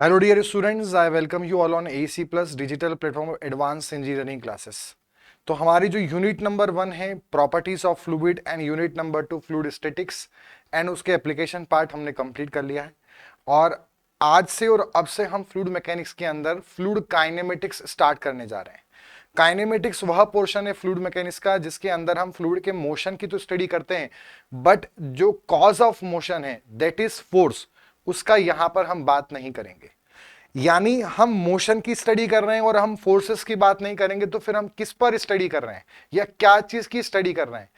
Hello dear students, I welcome you all on AC Plus Digital Platform of Advanced Engineering Classes। तो हमारी जो unit number 1 है properties of fluid and unit number 2 fluid statics and उसके application part हमने complete कर लिया है। और आज से और अब से हम फ्लूइड मैकेनिक्स के अंदर फ्लूइड काइनेमेटिक्स स्टार्ट करने जा रहे हैं। काइनेमेटिक्स वह पोर्शन है फ्लूइड मैकेनिक्स का जिसके अंदर हम फ्लूइड के मोशन की तो स्टडी करते हैं, बट जो कॉज ऑफ मोशन है दैट इज फोर्स, उसका यहां पर हम बात नहीं करेंगे। यानी हम मोशन की स्टडी कर रहे हैं और हम फोर्सेस की बात नहीं करेंगे, तो फिर हम किस पर स्टडी कर रहे हैं या क्या चीज की स्टडी कर रहे हैं।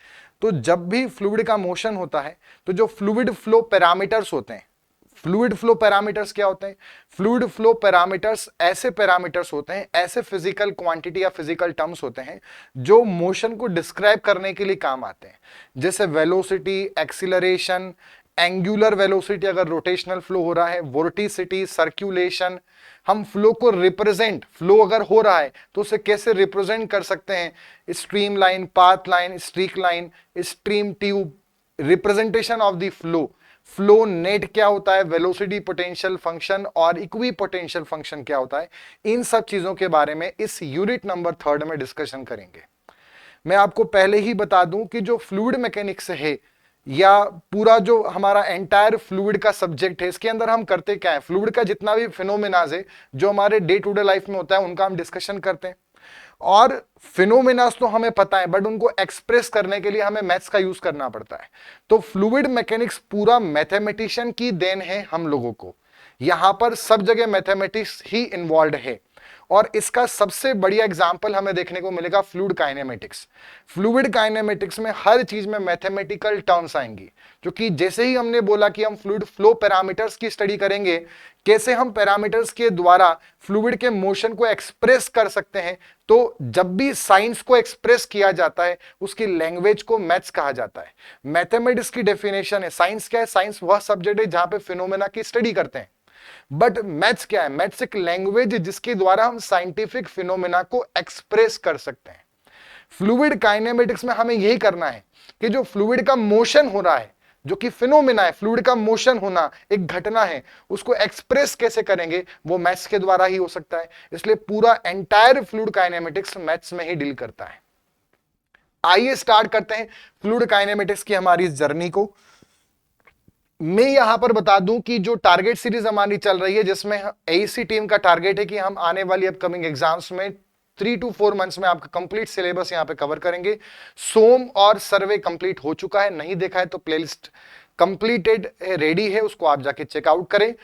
तो जब भी फ्लूइड का मोशन होता है तो जो फ्लूइड फ्लो पैरामीटर्स होते हैं, फ्लूइड फ्लो पैरामीटर्स क्या होते हैं? फ्लूइड फ्लो पैरामीटर्स ऐसे पैरामीटर्स होते हैं, ऐसे फिजिकल क्वांटिटी या फिजिकल टर्म्स होते हैं जो मोशन को डिस्क्राइब करने के लिए काम आते हैं। जैसे वेलोसिटी, एक्सीलरेशन, एंगुलर वेलोसिटी अगर रोटेशनल फ्लो हो रहा है, वोर्टिसिटी, सर्कुलेशन। हम फ्लो को रिप्रेजेंट, फ्लो अगर हो रहा है तो उसे कैसे रिप्रेजेंट कर सकते हैं? Stream line, path line, streak line, stream tube, representation of the flow. Flow net क्या होता है, वेलोसिटी पोटेंशियल फंक्शन और इक्वी पोटेंशियल फंक्शन क्या होता है, इन सब चीजों के बारे में इस यूनिट नंबर 3 में डिस्कशन करेंगे। मैं आपको पहले ही बता दूं कि जो फ्लूइड मैकेनिक्स है या पूरा जो हमारा एंटायर फ्लूइड का सब्जेक्ट है, इसके अंदर हम करते क्या है? फ्लूइड का जितना भी फिनोमेनाज है जो हमारे डे टू डे लाइफ में होता है उनका हम डिस्कशन करते हैं। और फिनोमेनास तो हमें पता है, बट उनको एक्सप्रेस करने के लिए हमें मैथ्स का यूज करना पड़ता है। तो फ्लूइड मैकेनिक्स पूरा मैथमेटिशियन की देन है हम लोगों को। यहां पर सब जगह मैथमेटिक्स ही इन्वॉल्व है। और इसका सबसे बढ़िया एग्जांपल हमें देखने को मिलेगा फ्लूइड काइनेमेटिक्स। फ्लूइड काइनेमेटिक्स में हर चीज में मैथमेटिकल टर्म्स आएंगी, क्योंकि जैसे ही हमने बोला कि हम फ्लूइड फ्लो पैरामीटर्स की स्टडी करेंगे, कैसे हम पैरामीटर्स के द्वारा फ्लूइड के मोशन को एक्सप्रेस कर सकते हैं, तो जब भी साइंस को एक्सप्रेस किया जाता है उसकी लैंग्वेज को मैथ्स कहा जाता है। मैथमेटिक्स की डेफिनेशन है, साइंस क्या है? साइंस वह सब्जेक्ट है जहां पे फिनोमेना की स्टडी करते हैं। बट मैथ्स क्या है? मैथ्स एक लैंग्वेज जिसके द्वारा हम साइंटिफिक फिनोमेना को एक्सप्रेस कर सकते हैं। फ्लूइड काइनेमेटिक्स में हमें यही करना है कि जो फ्लूइड का मोशन हो रहा है, जो कि फिनोमेना है, फ्लूइड का मोशन होना एक घटना है, उसको एक्सप्रेस कैसे करेंगे वो मैथ्स के द्वारा ही हो सकता है। इसलिए पूरा एंटायर फ्लूइड काइनेमेटिक्स मैथ्स में ही डील करता है। आइए स्टार्ट करते हैं फ्लूइड काइनेमेटिक्स की हमारी इस जर्नी को। मैं यहां पर बता दूं कि जो टारगेट सीरीज हमारी चल रही है, जिसमें एईसी टीम का टारगेट है कि हम आने वाली अपकमिंग एग्जाम्स में 3 to 4 मंथ्स में आपका कंप्लीट सिलेबस यहां पे कवर करेंगे। सोम और सर्वे कंप्लीट हो चुका है, नहीं देखा है तो प्लेलिस्ट कंप्लीटेड रेडी है, उसको आप जाके चेकआउट करें।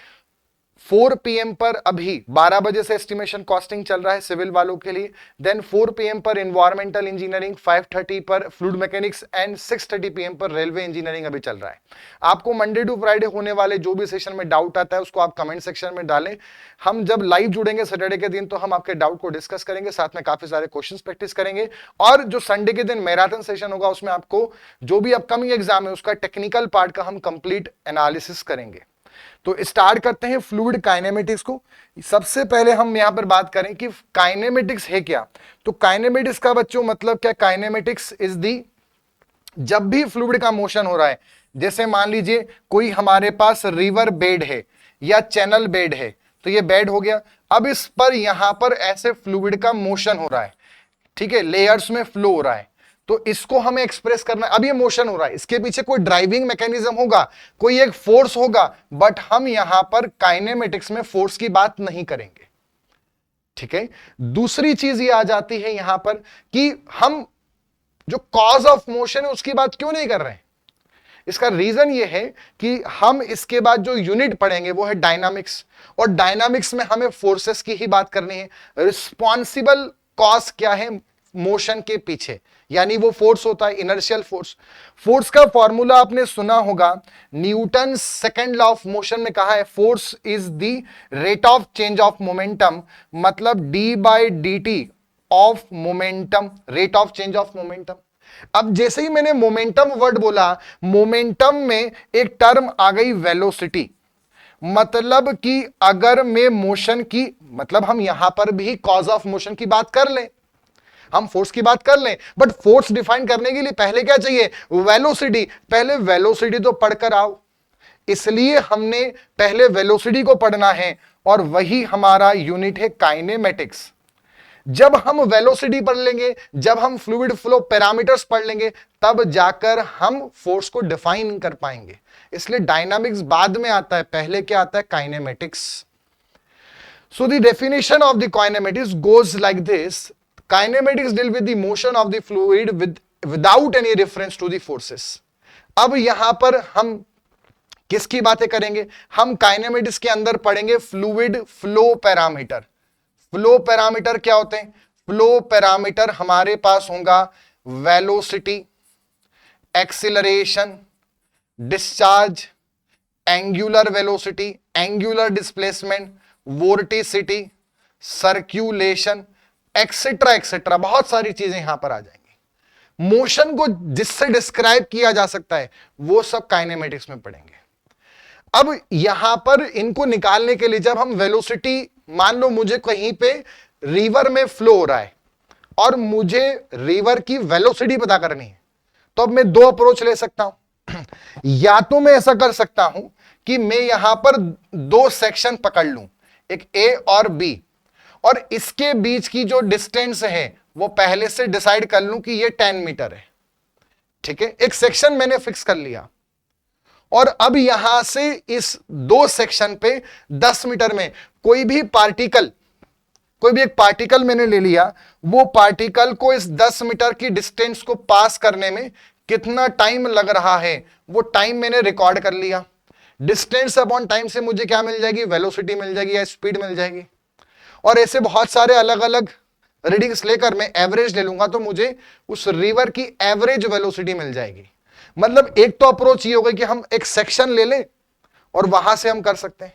4 PM पर अभी 12 बजे से एस्टिमेशन कॉस्टिंग चल रहा है सिविल वालों के लिए। देन 4 PM पर एनवायरमेंटल इंजीनियरिंग, 5:30 पर फ्लूइड मैकेनिक्स एंड 6:30 PM पर रेलवे इंजीनियरिंग अभी चल रहा है। आपको मंडे टू फ्राइडे होने वाले जो भी सेशन में डाउट आता है उसको आप कमेंट सेक्शन में डालें। हम जब लाइव जुड़ेंगे सैटरडे के दिन तो हम आपके डाउट को डिस्कस करेंगे, साथ में काफी सारे क्वेश्चंस प्रैक्टिस करेंगे। और जो संडे के दिन मैराथन सेशन होगा उसमें आपको जो भी अपकमिंग एग्जाम है उसका टेक्निकल पार्ट का हम कंप्लीट एनालिसिस करेंगे। तो स्टार्ट करते हैं फ्लूइड काइनेमेटिक्स को। सबसे पहले हम यहां पर बात करें कि काइनेमेटिक्स है क्या। तो काइनेमेटिक्स का बच्चों मतलब क्या? काइनेमेटिक्स इज दी, जब भी फ्लूइड का मोशन हो रहा है, जैसे मान लीजिए कोई हमारे पास रिवर बेड है या चैनल बेड है, तो ये बेड हो गया। अब इस पर यहां पर ऐसे फ्लूइड का मोशन हो रहा है, ठीक है, लेयर्स में फ्लो हो रहा है, तो इसको हमें एक्सप्रेस करना है। अब ये मोशन हो रहा है, इसके पीछे कोई ड्राइविंग मैकेनिज्म होगा, कोई एक फोर्स होगा, बट हम यहां पर काइनेमेटिक्स में फोर्स की बात नहीं करेंगे, ठीक है। दूसरी चीज ये आ जाती है यहां पर कि हम जो कॉज ऑफ मोशन है उसकी बात क्यों नहीं कर रहे हैं। इसका रीजन ये है कि हम इसके बाद जो यूनिट पढ़ेंगे वो है डायनामिक्स, और डायनामिक्स में हमें फोर्सेस की ही बात करनी है। रिस्पॉन्सिबल कॉज क्या है मोशन के पीछे, यानी वो फोर्स होता है इनर्शियल फोर्स। फोर्स का फॉर्मूला आपने सुना होगा, Newton second law of motion में कहा है force is the rate of change of momentum, मतलब d/dt of momentum, rate of change of momentum. अब जैसे ही मैंने मोमेंटम वर्ड बोला, मोमेंटम में एक टर्म आ गई वेलोसिटी, मतलब कि अगर मैं मोशन की, मतलब हम यहां पर भी कॉज ऑफ मोशन की बात कर लें, हम फोर्स की बात कर लें, बट फोर्स डिफाइन करने के लिए पहले क्या चाहिए? वेलोसिटी। पहले वेलोसिटी तो पढ़कर आओ। इसलिए हमने पहले वेलोसिटी को पढ़ना है और वही हमारा यूनिट है काइनेमेटिक्स। जब हम वेलोसिटी पढ़ लेंगे, जब हम फ्लूइड फ्लो पैरामीटर्स पढ़ लेंगे, तब जाकर हम फोर्स को डिफाइन कर पाएंगे। इसलिए डायनामिक्स बाद में आता है, पहले क्या आता है? Kinematics. So the definition of the kinematics goes like this: kinematics deal with the motion of the fluid without any reference to the forces. अब यहां पर हम किसकी बातें करेंगे? हम काइनेमेटिक्स के अंदर पढ़ेंगे fluid flow parameter. Flow parameter क्या होते हैं? फ्लो पैरामीटर हमारे पास होगा velocity, acceleration, discharge, angular velocity, angular displacement, vorticity, circulation, etcetera etcetera. बहुत सारी चीजें यहां पर आ जाएंगी। मोशन को जिससे डिस्क्राइब किया जा सकता है वो सब काइनेमेटिक्स में पढ़ेंगे। अब यहां पर इनको निकालने के लिए जब हम वेलोसिटी, मान लो मुझे कहीं पे रिवर में फ्लो हो रहा है और मुझे रिवर की वेलोसिटी पता करनी है, तो अब मैं दो अप्रोच ले सकता हूं। या तो मैं ऐसा कर सकता हूं कि मैं यहां पर दो सेक्शन पकड़ लूं, एक ए और बी, और इसके बीच की जो डिस्टेंस है वो पहले से डिसाइड कर लूं कि ये 10 मीटर है। ठीक है, एक सेक्शन मैंने फिक्स कर लिया और अब यहां से इस दो सेक्शन पे 10 मीटर में कोई भी एक पार्टिकल मैंने ले लिया। वो पार्टिकल को इस 10 मीटर की डिस्टेंस को पास करने में कितना टाइम लग रहा है वो टाइम मैंने रिकॉर्ड कर लिया। डिस्टेंस अपॉन टाइम से मुझे क्या मिल जाएगी? वेलोसिटी मिल जाएगी या स्पीड मिल जाएगी। और ऐसे बहुत सारे अलग अलग रीडिंग्स लेकर मैं एवरेज ले लूंगा तो मुझे उस रिवर की एवरेज वेलोसिटी मिल जाएगी। मतलब एक तो अप्रोच ये होगा कि हम एक सेक्शन ले लें और वहां से हम कर सकते हैं,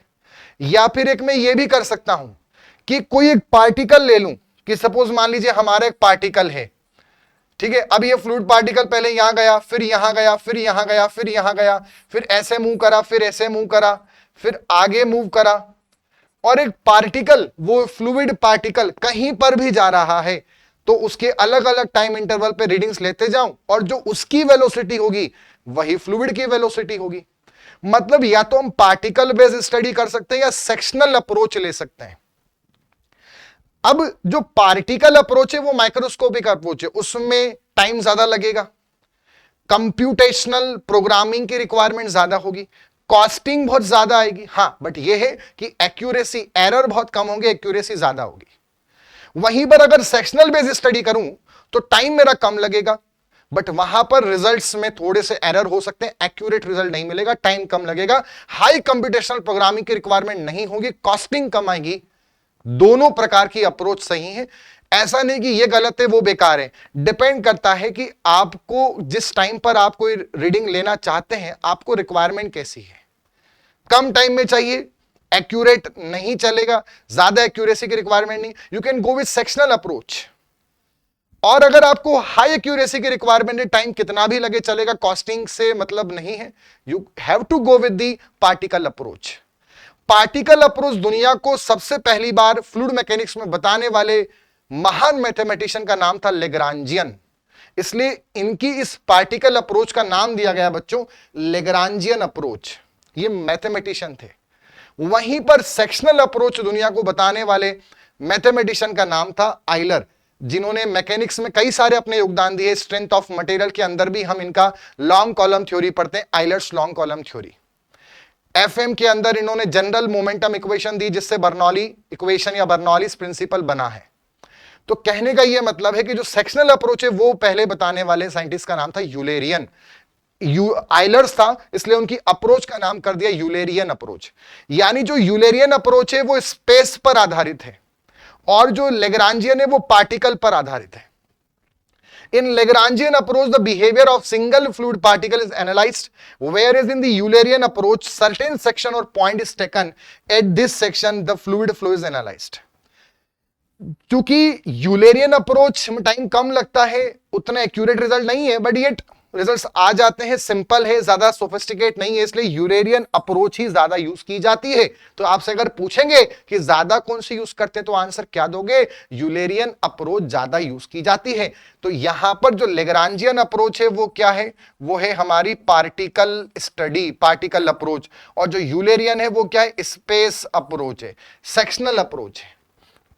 या फिर एक मैं ये भी कर सकता हूं कि कोई एक पार्टिकल ले लूं कि सपोज मान लीजिए हमारा एक पार्टिकल है। ठीक है, अब ये फ्लूइड पार्टिकल पहले यहां गया, फिर यहां गया, फिर यहां गया, फिर यहां गया, फिर ऐसे मूव करा, फिर ऐसे मूव करा, फिर आगे मूव करा, और एक पार्टिकल, वो फ्लूइड पार्टिकल कहीं पर भी जा रहा है तो उसके अलग अलग टाइम इंटरवल पे रीडिंग्स लेते जाऊं और जो उसकी वेलोसिटी होगी वही फ्लूइड की वेलोसिटी होगी। मतलब या तो हम पार्टिकल बेस्ड स्टडी कर सकते हैं या सेक्शनल अप्रोच ले सकते हैं। अब जो पार्टिकल अप्रोच है वो माइक्रोस्कोपिक अप्रोच है, उसमें टाइम ज्यादा लगेगा, कंप्यूटेशनल प्रोग्रामिंग की रिक्वायरमेंट ज्यादा होगी, कॉस्टिंग बहुत ज्यादा आएगी। हां, बट ये है कि एक्यूरेसी, एरर बहुत कम होंगे, एक्यूरेसी ज्यादा होगी। वहीं पर अगर सेक्शनल बेस्ड स्टडी करूं तो टाइम मेरा कम लगेगा, बट वहां पर रिजल्ट्स में थोड़े से एरर हो सकते हैं, एक्यूरेट रिजल्ट नहीं मिलेगा, टाइम कम लगेगा, हाई कंप्यूटेशनल प्रोग्रामिंग की रिक्वायरमेंट नहीं होगी, कॉस्टिंग कम आएगी। दोनों प्रकार की अप्रोच सही है। ऐसा नहीं कि ये गलत है वो बेकार है, डिपेंड करता है कि आपको जिस टाइम पर आप कोई रीडिंग लेना चाहते हैं आपको रिक्वायरमेंट कैसी है। कम टाइम में चाहिए, एक्यूरेट नहीं चलेगा, ज्यादा एक्यूरेसी की रिक्वायरमेंट नहीं, you can go with sectional approach. और अगर आपको हाई एक्यूरेसी की रिक्वायरमेंट है, टाइम कितना भी लगे चलेगा, कॉस्टिंग से मतलब नहीं है, you have to go with the particle approach. Particle approach दुनिया को सबसे पहली बार फ्लूइड मैकेनिक्स में बताने वाले महान मैथमेटिशियन का नाम था लेग्रांजियन, इसलिए इनकी इस पार्टिकल अप्रोच का नाम दिया गया बच्चों लेग्रांजियन अप्रोच। ये मैथमेटिशियन थे। वहीं पर सेक्शनल अप्रोच दुनिया को बताने वाले मैथमेटिशियन का नाम था आइलर, जिन्होंने मैकेनिक्स में कई सारे अपने योगदान दिए। स्ट्रेंथ ऑफ मटेरियल के अंदर भी हम इनका लॉन्ग कॉलम थ्योरी पढ़ते हैं, Euler's long column theory. FM के अंदर इन्होंने जनरल मोमेंटम इक्वेशन दी जिससे बर्नौली इक्वेशन या बर्नौलीज प्रिंसिपल बना है। तो कहने का यह मतलब है कि जो सेक्शनल अप्रोच है वो पहले बताने वाले साइंटिस्ट का नाम था यूलेरियन। आइलर्स था इसलिए उनकी अप्रोच का नाम कर दिया यूलेरियन अप्रोच। यानी जो यूलेरियन अप्रोच है वो स्पेस पर आधारित है और जो लेग्रांजियन है वो पार्टिकल पर आधारित है। In Lagrangian approach, the behavior of single fluid particle is analyzed, whereas in the Eulerian approach, certain section or point is taken. At this section, the fluid flow is analyzed. क्योंकि Eulerian approach में time कम लगता है, उतना accurate result नहीं है, but yet results आ जाते हैं, simple है, ज्यादा सोफिस्टिकेट नहीं है, इसलिए यूलेरियन अप्रोच ही ज्यादा यूज की जाती है। तो आपसे अगर पूछेंगे कि ज्यादा कौन सी यूज करते हैं तो आंसर क्या दोगे? यूलेरियन अप्रोच ज्यादा यूज की जाती है। तो यहां पर जो लेग्रांजियन अप्रोच है वो क्या है? वो है हमारी पार्टिकल स्टडी, पार्टिकल अप्रोच। और जो यूलेरियन है वो क्या है? स्पेस अप्रोच है, सेक्शनल अप्रोच है।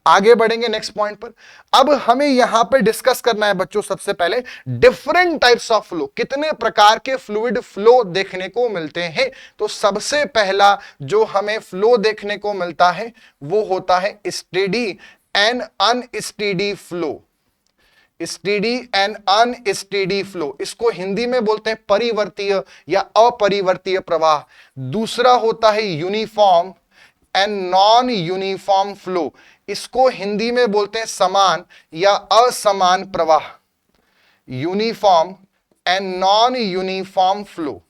आगे बढ़ेंगे नेक्स्ट पॉइंट पर। अब हमें यहां पे डिस्कस करना है बच्चों, सबसे पहले डिफरेंट टाइप्स ऑफ फ्लो, कितने प्रकार के फ्लूइड फ्लो देखने को मिलते हैं। तो सबसे पहला जो हमें फ्लो देखने को मिलता है वो होता है steady and unsteady flow. Steady and unsteady flow, इसको हिंदी में बोलते हैं परिवर्तीय या अपरिवर्तीय प्रवाह। दूसरा होता है uniform and non uniform flow, इसको हिंदी में बोलते हैं समान या असमान प्रवाह। Uniform and non uniform flow.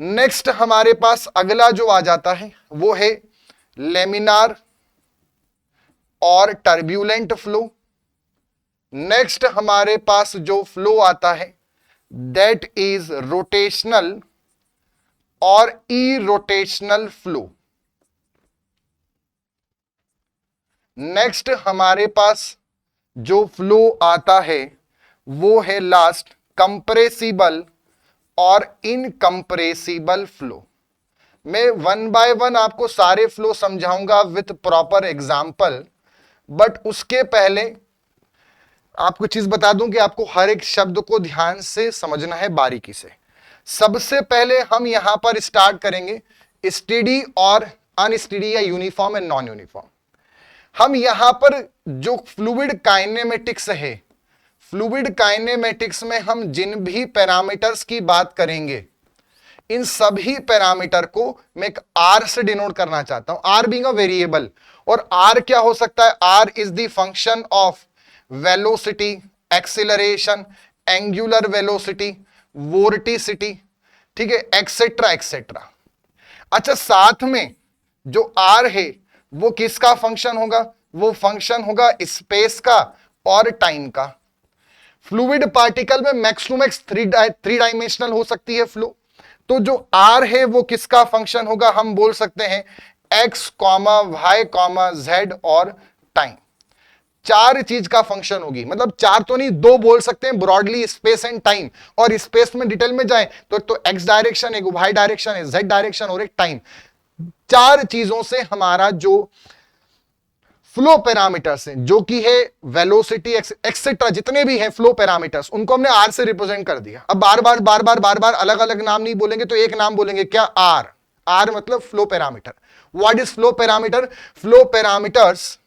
Next हमारे पास अगला जो आ जाता है वो है लेमिनार और टर्ब्यूलेंट फ्लो। नेक्स्ट हमारे पास जो फ्लो आता है दैट इज रोटेशनल और इरोटेशनल फ्लो। नेक्स्ट हमारे पास जो फ्लो आता है वो है लास्ट कंप्रेसिबल और इनकंप्रेसिबल फ्लो। मैं वन बाय वन आपको सारे फ्लो समझाऊंगा विथ प्रॉपर एग्जाम्पल, बट उसके पहले आपको चीज बता दूं कि आपको हर एक शब्द को ध्यान से समझना है, बारीकी से। सबसे पहले हम यहां पर स्टार्ट करेंगे स्टेडी और अनस्टेडी या यूनिफॉर्म एंड नॉन यूनिफॉर्म। हम यहां पर जो फ्लूइड काइनेमेटिक्स है, फ्लूइड काइनेमेटिक्स में हम जिन भी पैरामीटर्स की बात करेंगे, इन सभी पैरामीटर को मैं एक आर से डिनोट करना चाहता हूं, आर बीइंग अ वेरिएबल। और आर क्या हो सकता है? R is the function of velocity, acceleration, angular velocity, vorticity, ठीक है, एक्सेट्रा एक्सेट्रा। अच्छा, साथ में जो आर है वो किसका फंक्शन होगा? वो फंक्शन होगा स्पेस का और टाइम का। फ्लूइड पार्टिकल में max to max three dimensional हो सकती है फ्लो। तो जो आर है वो किसका फंक्शन होगा? हम बोल सकते हैं x comma y comma z और टाइम। चार चीज का फंक्शन होगी, मतलब चार तो नहीं, दो बोल सकते हैं ब्रॉडली, स्पेस एंड टाइम। और स्पेस में डिटेल में जाए तो एक्स डायरेक्शन, एक वाई डायरेक्शन है, जेड डायरेक्शन और एक टाइम। चार चीजों से हमारा जो फ्लो पैरामीटर्स हैं, जो कि है वेलोसिटी एक्सेट्रा, जितने भी हैं फ्लो पैरामीटर्स, उनको हमने आर से रिप्रेजेंट कर दिया। अब बार बार अलग अलग नाम नहीं बोलेंगे, तो एक नाम बोलेंगे, क्या? आर। आर मतलब flow parameter. What is flow parameter? Flow parameters,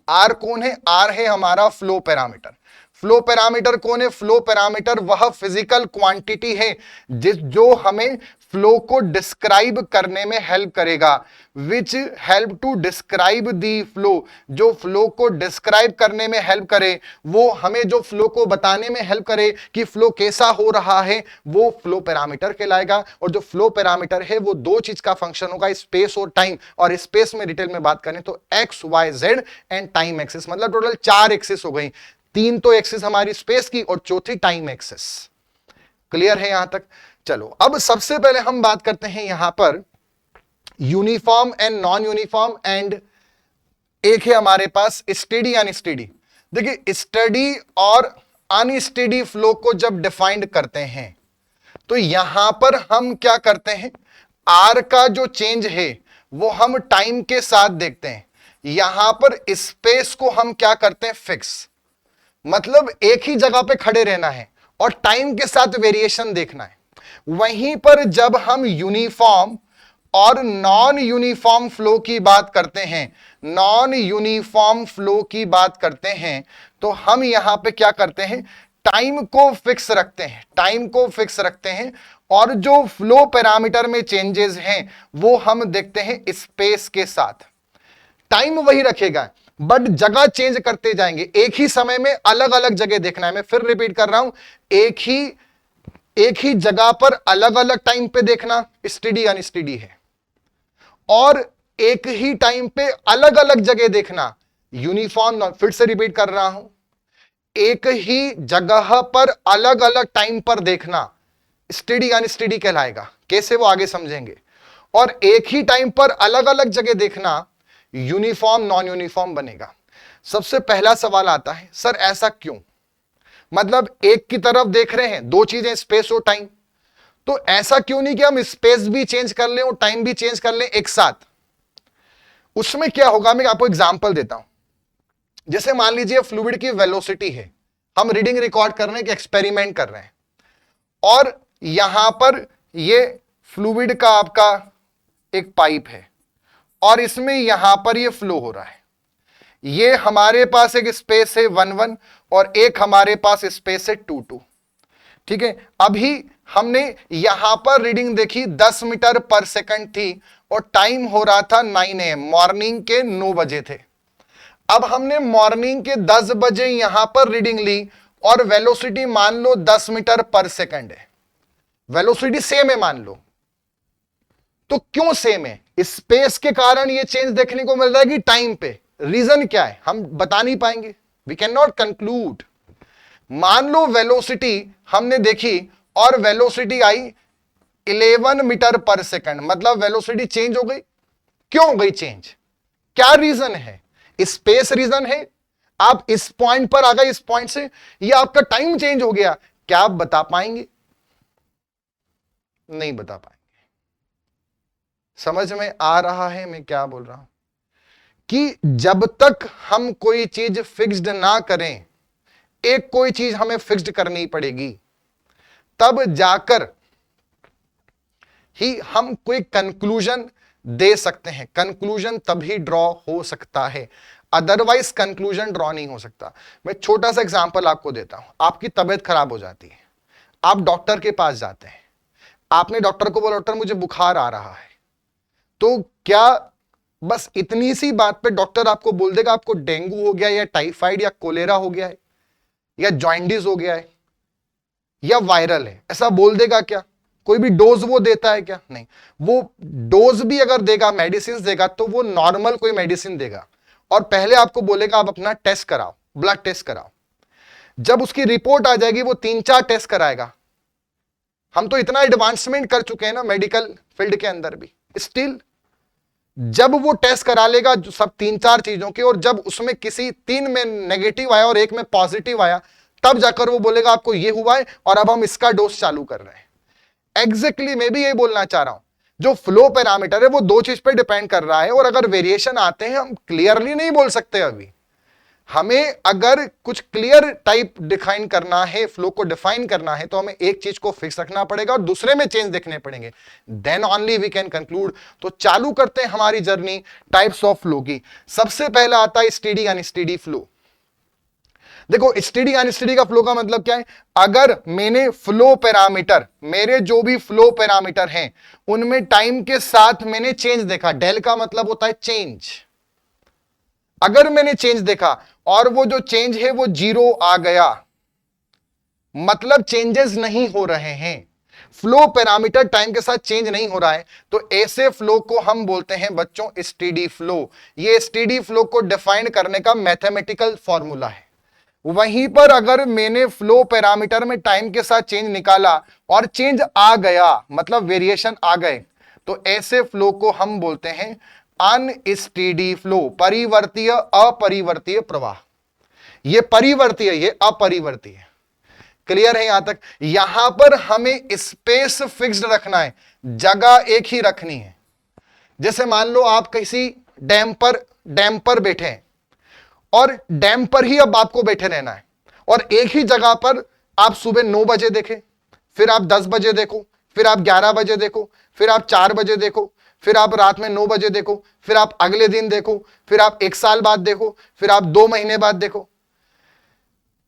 R कौन है? आर है हमारा फ्लो पैरामीटर। फ्लो पैरामीटर कौन है? फ्लो पैरामीटर वह फिजिकल क्वांटिटी है जो हमें फ्लो को डिस्क्राइब करने में हेल्प करेगा, which help to describe the flow. जो फ्लो को डिस्क्राइब करने में हेल्प करे, वो हमें जो फ्लो को बताने में हेल्प करे कि फ्लो कैसा हो रहा है, वो फ्लो पैरामीटर कहलाएगा। और जो फ्लो पैरामीटर है वो दो चीज का फंक्शन होगा, स्पेस और टाइम। और स्पेस में डिटेल में बात करें तो x y z and time axis, मतलब टोटल चार एक्सिस हो गई। तीन तो एक्सिस हमारी स्पेस की और चौथी टाइम एक्सिस। क्लियर है यहां तक? चलो, अब सबसे पहले हम बात करते हैं यहां पर uniform and non uniform, and एक है हमारे पास स्टेडी अनस्टेडी। देखिए, स्टेडी और अनस्टेडी फ्लो को जब डिफाइंड करते हैं तो यहां पर हम क्या करते हैं? आर का जो चेंज है वो हम टाइम के साथ देखते हैं। यहां पर स्पेस को हम क्या करते हैं? फिक्स, मतलब एक ही जगह पे खड़े रहना है और टाइम के साथ वेरिएशन देखना है। वहीं पर जब हम यूनिफॉर्म और नॉन यूनिफॉर्म फ्लो की बात करते हैं, नॉन यूनिफॉर्म फ्लो की बात करते हैं, तो हम यहां पे क्या करते हैं? टाइम को फिक्स रखते हैं, टाइम को फिक्स रखते हैं। और जो फ्लो पैरामीटर में चेंजेस हैं वो हम देखते हैं स्पेस के साथ। टाइम वही रखेगा बट जगह चेंज करते जाएंगे, एक ही समय में अलग अलग जगह देखना है। मैं फिर रिपीट कर रहा हूं, एक ही जगह पर अलग अलग टाइम पे देखना स्टेडी अनस्टेडी है, और एक ही टाइम पे अलग अलग जगह देखना यूनिफॉर्म। फिर से रिपीट कर रहा हूं, एक ही जगह पर अलग अलग टाइम पर देखना स्टेडी अनस्टेडी कहलाएगा। कैसे, वो आगे समझेंगे। और एक ही टाइम पर अलग अलग जगह देखना यूनिफॉर्म नॉन यूनिफॉर्म बनेगा। सबसे पहला सवाल आता है, सर ऐसा क्यों? मतलब एक की तरफ देख रहे हैं, दो चीजें स्पेस और टाइम, तो ऐसा क्यों नहीं कि हम स्पेस भी चेंज कर लें और टाइम भी चेंज कर लें एक साथ? उसमें क्या होगा, मैं आपको एग्जांपल देता हूं। जैसे मान लीजिए फ्लूइड की वेलोसिटी है, हम रीडिंग रिकॉर्ड कर रहे हैं कि एक्सपेरिमेंट कर रहे हैं, और यहां पर ये फ्लूइड का आपका एक पाइप है और इसमें यहां पर ये फ्लो हो रहा है। ये हमारे पास एक स्पेस है 1 1 और एक हमारे पास स्पेस है 2 2। ठीक है, अभी हमने यहां पर रीडिंग देखी 10 मीटर पर सेकंड थी और टाइम हो रहा था 9 AM, मॉर्निंग के 9 बजे थे। अब हमने मॉर्निंग के 10 बजे यहां पर रीडिंग ली और वेलोसिटी मान लो 10 मीटर पर सेकंड है, वेलोसिटी सेम है मान लो। तो क्यों सेम है? स्पेस के कारण ये चेंज देखने को मिल रहा है कि टाइम पे? रीजन क्या है हम बता नहीं पाएंगे, वी कैन नॉट कंक्लूड। मान लो वेलोसिटी हमने देखी और वेलोसिटी आई 11 मीटर पर सेकंड, मतलब वेलोसिटी चेंज हो गई। क्यों हो गई चेंज? क्या रीजन है? स्पेस रीजन है, आप इस पॉइंट पर आ गए इस पॉइंट से, या आपका टाइम चेंज हो गया? क्या आप बता पाएंगे? नहीं बता पाएंगे। समझ में आ रहा है मैं क्या बोल रहा हूं? कि जब तक हम कोई चीज फिक्स्ड ना करें, एक कोई चीज हमें फिक्स्ड करनी पड़ेगी, तब जाकर ही हम कोई कंक्लूजन दे सकते हैं। कंक्लूजन तभी ड्रॉ हो सकता है, अदरवाइज कंक्लूजन ड्रॉ नहीं हो सकता। मैं छोटा सा एग्जांपल आपको देता हूं। आपकी तबीयत खराब हो जाती है, आप डॉक्टर के पास जाते हैं, आपने डॉक्टर को बोला डॉक्टर मुझे बुखार आ रहा है, तो क्या बस इतनी सी बात पे डॉक्टर आपको बोल देगा आपको डेंगू हो गया या टाइफाइड या कोलेरा हो गया है या जॉइंडिस हो गया है या वायरल है? ऐसा बोल देगा क्या? कोई भी डोज वो देता है क्या? नहीं। वो डोज भी अगर देगा, मेडिसिन देगा, तो वो नॉर्मल कोई मेडिसिन देगा और पहले आपको बोलेगा आप अपना टेस्ट कराओ, ब्लड टेस्ट कराओ। जब उसकी रिपोर्ट आ जाएगी वो 3 4 टेस्ट कराएगा। हम तो इतना एडवांसमेंट कर चुके हैं ना मेडिकल फील्ड के अंदर भी, स्टिल जब वो टेस्ट करा लेगा सब 3 4 चीजों के, और जब उसमें किसी 3 में नेगेटिव आया और 1 में पॉजिटिव आया, तब जाकर वो बोलेगा आपको ये हुआ है और अब हम इसका डोज चालू कर रहे हैं। एग्जैक्टली मैं भी यही बोलना चाह रहा हूं। जो फ्लो पैरामीटर है वो 2 चीज पे डिपेंड कर रहा है, और अगर वेरिएशन आते हैं हम क्लियरली नहीं बोल सकते। अभी हमें अगर कुछ क्लियर टाइप डिफाइन करना है, फ्लो को डिफाइन करना है, तो हमें एक चीज को फिक्स रखना पड़ेगा और दूसरे में चेंज देखने पड़ेंगे, then only we can conclude. तो चालू करते हैं हमारी जर्नी टाइप्स ऑफ फ्लो की। सबसे पहला आता है स्टेडी अनस्टेडी फ्लो। देखो स्टेडी अनस्टेडी का फ्लो का मतलब क्या है? अगर मैंने फ्लो पैरामीटर, मेरे जो भी फ्लो पैरामीटर हैं उनमें टाइम के साथ मैंने चेंज देखा, डेल का मतलब होता है चेंज। अगर मैंने चेंज देखा और वो जो चेंज है वो 0 आ गया, मतलब चेंजेस नहीं हो रहे हैं, फ्लो पैरामीटर टाइम के साथ चेंज नहीं हो रहा है, तो ऐसे फ्लो को हम बोलते हैं बच्चों स्टेडी फ्लो। ये स्टेडी फ्लो को डिफाइन करने का मैथमेटिकल फॉर्मूला है। वहीं पर अगर मैंने फ्लो पैरामीटर में टाइम के साथ चेंज निकाला और चेंज आ गया, मतलब वेरिएशन आ गए, तो ऐसे फ्लो को हम बोलते हैं अनस्टेडी फ्लो, परिवर्तीय अपरिवर्तीय प्रवाह। ये परिवर्तीय, ये अपरिवर्तीय। क्लियर है यहां तक? यहां पर हमें स्पेस फिक्स्ड रखना है, जगह एक ही रखनी है। जैसे मान लो आप किसी डैम पर बैठे हैं और डैम पर ही अब आपको बैठे रहना है, और एक ही जगह पर आप सुबह 9 बजे देखें, फिर आप 10 बजे देखो, फिर आप 11 बजे देखो, फिर आप 4 बजे देखो, फिर आप रात में 9 बजे देखो, फिर आप अगले दिन देखो, फिर आप 1 साल बाद देखो, फिर आप 2 महीने बाद देखो,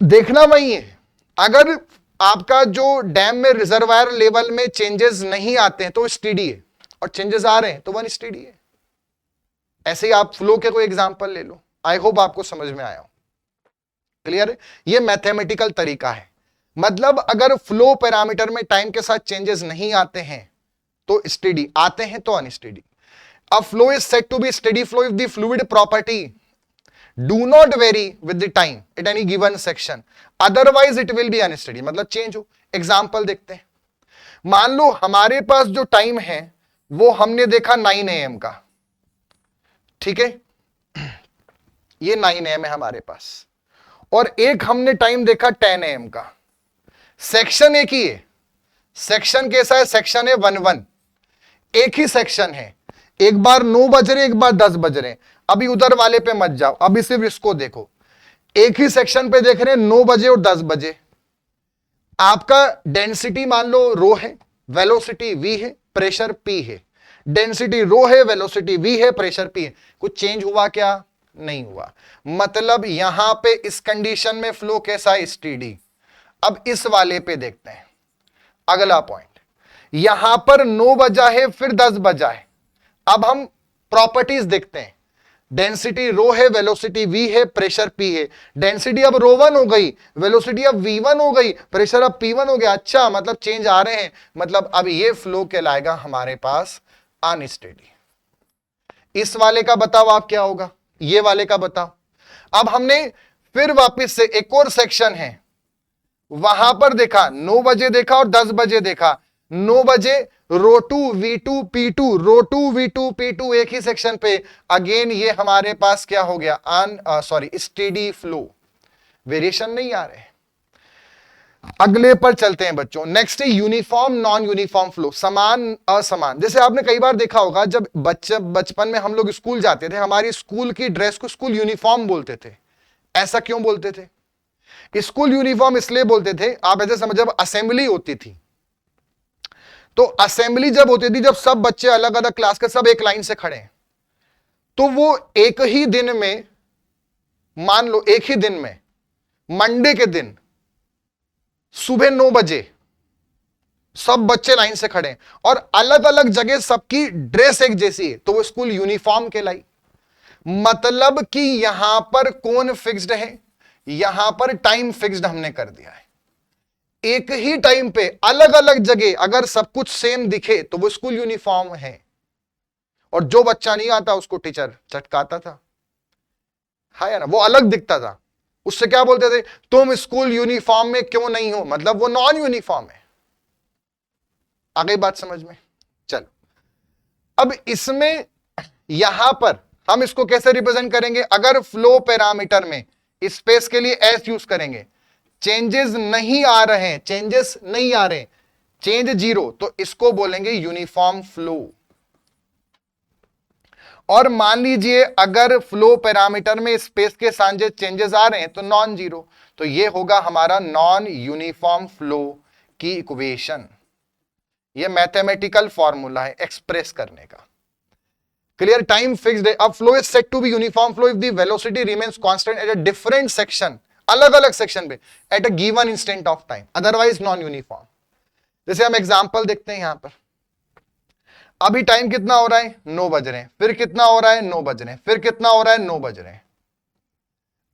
देखना वही है। अगर आपका जो डैम में रिजर्वायर लेवल में चेंजेस नहीं आते हैं तो स्टेडी है, और चेंजेस आ रहे हैं तो अनस्टेडी है। ऐसे ही आप फ्लो के कोई एग्जांपल ले लो। आई होप आपको समझ में आया हो। क्लियर है? ये मैथमेटिकल तरीका है। मतलब अगर फ्लो पैरामीटर में टाइम के साथ चेंजेस नहीं आते हैं तो स्टेडी, आते हैं तो unsteady. A flow is said to be steady flow if the fluid property do not very with the time at any given section, otherwise it will be unsteady, मतलब चेंज हो। Example देखते हैं। मान लो हमारे पास जो टाइम है वो हमने देखा 9 AM का, ठीक है, ये 9 AM है हमारे पास, और एक हमने टाइम देखा 10 AM का। सेक्शन एक ही है, सेक्शन कैसा है, सेक्शन है 1-1, एक ही सेक्शन है, एक बार 9 बज रहे एक बार 10 बज रहे। अभी उधर वाले पे मत जाओ, अभी सिर्फ इसको देखो, एक ही सेक्शन पे देख रहे हैं 9 बजे और 10 बजे। आपका डेंसिटी मान लो रो है, वेलोसिटी v है, प्रेशर p है। डेंसिटी रो है, वेलोसिटी v है, प्रेशर p है। कुछ चेंज हुआ क्या? नहीं हुआ। मतलब यहां पे इस कंडीशन में फ्लो कैसा है, स्टेडी। अब इस वाले पे देखते हैं अगला पॉइंट। यहां पर 9 बजा है फिर 10 बजा है। अब हम प्रॉपर्टीज देखते हैं। डेंसिटी रो है, वेलोसिटी v है, प्रेशर p है। डेंसिटी अब रो 1 हो गई, वेलोसिटी अब v1 हो गई, प्रेशर अब p1 हो गया। अच्छा, मतलब चेंज आ रहे हैं, मतलब अब ये फ्लो कहलाएगा हमारे पास अनस्टेडी। इस वाले का बताओ आप क्या होगा, ये वाले का बताओ। अब हमने फिर वापस से एक और सेक्शन है, वहां पर देखा 9 बजे देखा और 10 बजे देखा। 9 बजे रो 2 v2 p2, रो 2 v2 p2, एक ही सेक्शन पे। अगेन ये हमारे पास क्या हो गया, स्टेडी फ्लो, वेरिएशन नहीं आ रहे। अगले पर चलते हैं बच्चों। नेक्स्ट है यूनिफॉर्म नॉन यूनिफॉर्म फ्लो, समान असमान। जैसे आपने कई बार देखा होगा, जब बचपन में हम लोग स्कूल जाते थे, हमारी स्कूल की ड्रेस को स्कूल यूनिफॉर्म बोलते थे। ऐसा क्यों बोलते थे? स्कूल यूनिफॉर्म इसलिए बोलते थे, आप ऐसे समझ, जब असेंबली होती थी, तो असेंबली जब होती थी, जब सब बच्चे अलग अलग क्लास के सब एक लाइन से खड़े हैं, तो वो एक ही दिन में, मान लो एक ही दिन में, मंडे के दिन सुबह 9 बजे सब बच्चे लाइन से खड़े हैं और अलग अलग जगह सबकी ड्रेस एक जैसी है, तो वो स्कूल यूनिफॉर्म कहलाई। मतलब कि यहां पर कौन फिक्स्ड है, यहां पर टाइम फिक्स्ड हमने कर दिया है। एक ही टाइम पे अलग अलग जगह अगर सब कुछ सेम दिखे तो वो स्कूल यूनिफॉर्म है, और जो बच्चा नहीं आता उसको टीचर चटकाता था, है ना, वो अलग दिखता था। उससे क्या बोलते थे, तुम स्कूल यूनिफॉर्म में क्यों नहीं हो, मतलब वो नॉन यूनिफॉर्म है। आ गई बात समझ में? चलो, अब इसमें यहां पर हम इसको कैसे रिप्रेजेंट करेंगे? अगर फ्लो पैरामीटर में स्पेस के लिए एस यूज करेंगे, चेंजेस नहीं आ रहे हैं, चेंजेस नहीं आ रहे, चेंज 0, तो इसको बोलेंगे यूनिफॉर्म फ्लो। और मान लीजिए अगर फ्लो पैरामीटर में स्पेस के साथ चेंजेस आ रहे हैं तो नॉन जीरो, तो ये होगा हमारा नॉन यूनिफॉर्म फ्लो की इक्वेशन। ये मैथमेटिकल फॉर्मूला है एक्सप्रेस करने का। क्लियर? टाइम फिक्स्ड है। अब flow is set to be uniform flow if the velocity remains constant at a different section, अलग अलग सेक्शन पे, at a given instant of time, otherwise non uniform. जैसे हम एग्जांपल देखते हैं यहां पर। अभी टाइम कितना हो रहा है? 9 बज रहे हैं। फिर कितना हो रहा है? 9 बज रहे हैं। फिर कितना हो रहा है? 9 बज रहे हैं।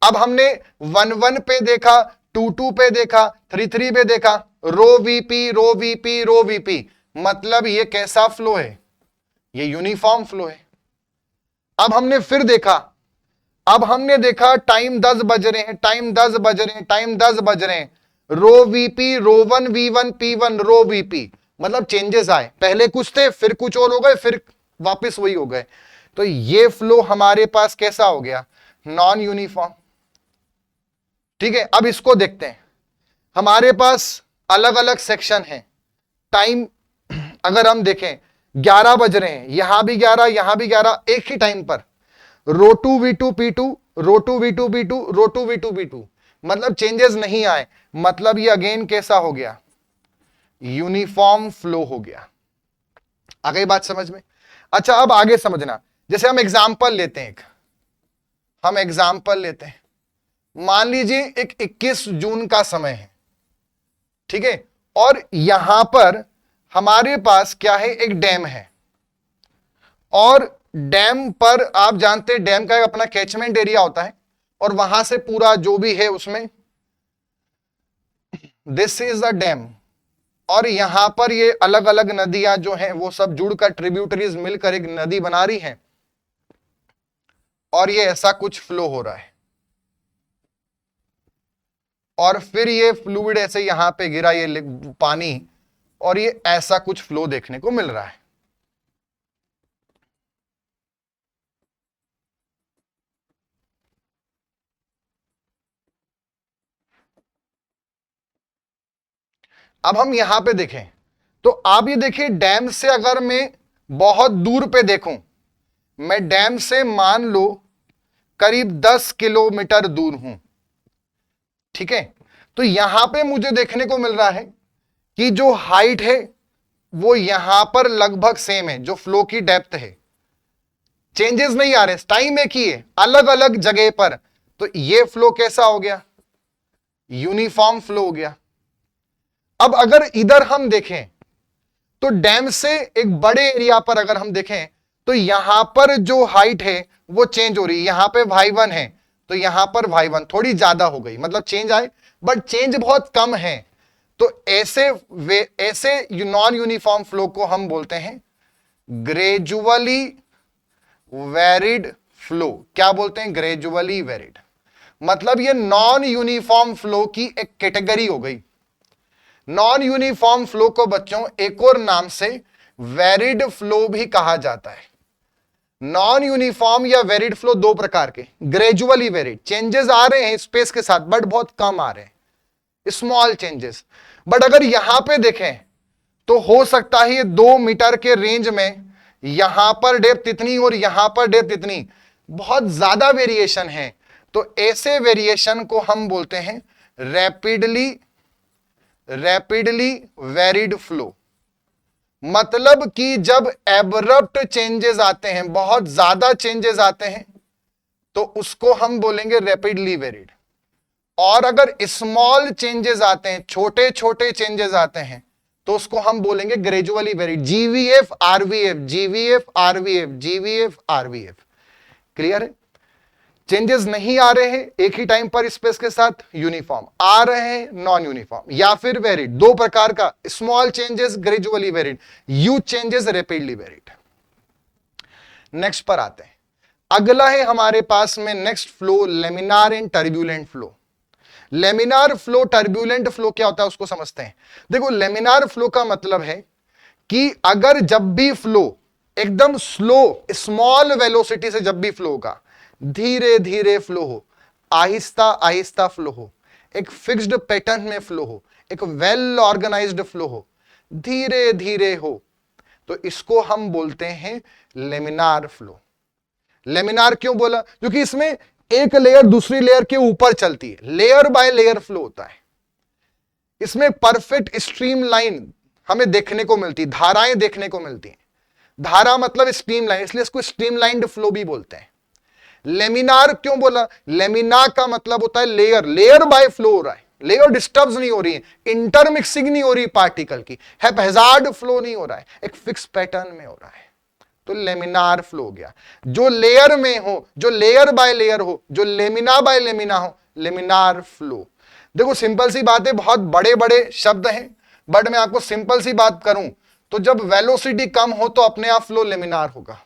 अब हमने 1-1 पे देखा, 2-2 पे देखा, 3-3 पे देखा, रो वीपी रो वीपी रो वीपी, मतलब ये कैसा फ्लो है? ये यूनिफॉर्म फ्लो है। अब हमने फिर देखा, अब हमने देखा टाइम 10 बज रहे हैं, टाइम 10 बज रहे हैं, टाइम 10 बज रहे हैं, रो वीपी रो 1 v1 p1 रो वीपी, मतलब चेंजेस आए, पहले कुछ थे फिर कुछ और हो गए, फिर वापस वही हो गए। तो ये फ्लो हमारे पास कैसा हो गया? Non uniform. ठीक है, अब इसको देखते हैं। हमारे पास अलग अलग सेक्शन है, टाइम अगर हम देखें 11 बज रहे हैं, यहां भी 11 यहां भी 11, एक ही टाइम पर रो 2 v2 p2 रो 2 v2 p2 रो 2 v2 p2, मतलब चेंजेस नहीं आए, मतलब ये अगेन कैसा हो गया? यूनिफॉर्म फ्लो हो गया। आ गई बात समझ में? अच्छा, अब आगे समझना। जैसे हम एग्जांपल लेते हैं, हम एग्जांपल लेते हैं। मान लीजिए एक 21 जून का समय है, ठीक है, और यहां पर हमारे पास क्या है? एक डैम है, और डैम पर आप जानते हैं डैम का अपना कैचमेंट एरिया होता है, और वहां से पूरा जो भी है उसमें, दिस इज द डैम, और यहां पर ये अलग अलग नदियां जो हैं वो सब जुड़कर ट्रिब्यूटरीज मिलकर एक नदी बना रही हैं, और ये ऐसा कुछ फ्लो हो रहा है, और फिर ये फ्लूइड ऐसे यहां पे गिरा, ये पानी, और ये ऐसा कुछ फ्लो देखने को मिल रहा है। अब हम यहां पे देखें तो आप ये देखिए, डैम से अगर मैं बहुत दूर पे देखूं, मैं डैम से मान लो करीब 10 किलोमीटर दूर हूं, ठीक है, तो यहां पे मुझे देखने को मिल रहा है कि जो हाइट है वो यहां पर लगभग सेम है, जो फ्लो की डेप्थ है, चेंजेस नहीं आ रहे, टाइम एक ही है, अलग अलग जगह पर। तो ये फ्लो कैसा हो गया, यूनिफॉर्म फ्लो हो गया। अब अगर इधर हम देखें तो डैम से एक बड़े एरिया पर अगर हम देखें तो यहां पर जो हाइट है वो चेंज हो रही है, यहां पे y1 है तो यहां पर y1 थोड़ी ज्यादा हो गई, मतलब चेंज आए, बट चेंज बहुत कम है। तो ऐसे नॉन यूनिफॉर्म फ्लो को हम बोलते हैं ग्रेजुअली वेरिड फ्लो। क्या बोलते हैं, ग्रेजुअली वेरिड, मतलब ये नॉन यूनिफॉर्म फ्लो की एक कैटेगरी हो गई। नॉन यूनिफॉर्म फ्लो को बच्चों एक और नाम से वेरिड फ्लो भी कहा जाता है। नॉन यूनिफॉर्म या वेरिड फ्लो दो प्रकार के, ग्रेजुअली वेरिड, चेंजेस आ रहे हैं स्पेस के साथ बट बहुत कम आ रहे हैं, स्मॉल चेंजेस। बट अगर यहां पे देखें तो हो सकता है ये 2 मीटर के रेंज में यहां पर डेप्थ इतनी और यहां पर डेप्थ इतनी, बहुत ज्यादा वेरिएशन है। तो ऐसे वेरिएशन को हम बोलते हैं रैपिडली वेरिड फ्लो। मतलब कि जब एब्रप्ट चेंजेस आते हैं, बहुत ज्यादा चेंजेस आते हैं, तो उसको हम बोलेंगे रैपिडली वेरिड। और अगर स्मॉल चेंजेस आते हैं, छोटे छोटे चेंजेस आते हैं, तो उसको हम बोलेंगे ग्रेजुअली वेरिड। जीवीएफ आरवीएफ, जीवीएफ आरवीएफ, जीवीएफ आरवीएफ। क्लियर है, चेंजेस नहीं आ रहे हैं एक ही टाइम पर स्पेस के साथ, यूनिफॉर्म आ रहे हैं, नॉन यूनिफॉर्म या फिर वेरिड, दो प्रकार का, small changes gradually varied, huge changes rapidly varied. Next पर आते हैं, अगला है हमारे पास में next flow, laminar and turbulent flow. Laminar flow, turbulent flow क्या होता है उसको समझते हैं। देखो, लेमिनार फ्लो का मतलब है कि अगर जब भी फ्लो एकदम स्लो, स्मॉल वेलोसिटी से जब भी फ्लो होगा, धीरे धीरे फ्लो हो, आहिस्ता आहिस्ता फ्लो हो, एक फिक्स्ड पैटर्न में फ्लो हो, एक वेल ऑर्गेनाइज्ड फ्लो हो, धीरे धीरे हो, तो इसको हम बोलते हैं लेमिनार फ्लो। लेमिनार क्यों बोला, क्योंकि इसमें एक लेयर दूसरी लेयर के ऊपर चलती है, लेयर बाय लेयर फ्लो होता है। इसमें परफेक्ट स्ट्रीम लाइन हमें देखने को मिलती, धाराएं देखने को मिलती हैं। धारा मतलब स्ट्रीम लाइन, इसलिए इसको स्ट्रीमलाइंड फ्लो भी बोलते हैं। लेमिनार क्यों बोला, लेमिना का मतलब होता है लेयर, लेयर बाय फ्लो हो रहा है, लेयर डिस्टर्ब नहीं हो रही है, इंटरमिक्सिंग नहीं हो रही पार्टिकल की, हैजार्ड फ्लो नहीं हो रहा है, एक फिक्स पैटर्न में हो रहा है, तो लेमिनार फ्लो हो गया। जो लेयर में हो, जो लेयर बाय लेयर हो, जो लेमिना बाय लेमिना हो, लेमिनार फ्लो। देखो सिंपल सी बात है, बहुत बड़े बड़े शब्द हैं, बट मैं आपको सिंपल सी बात करूं तो जब वेलोसिटी कम हो तो अपने आप फ्लो लेमिनार होगा।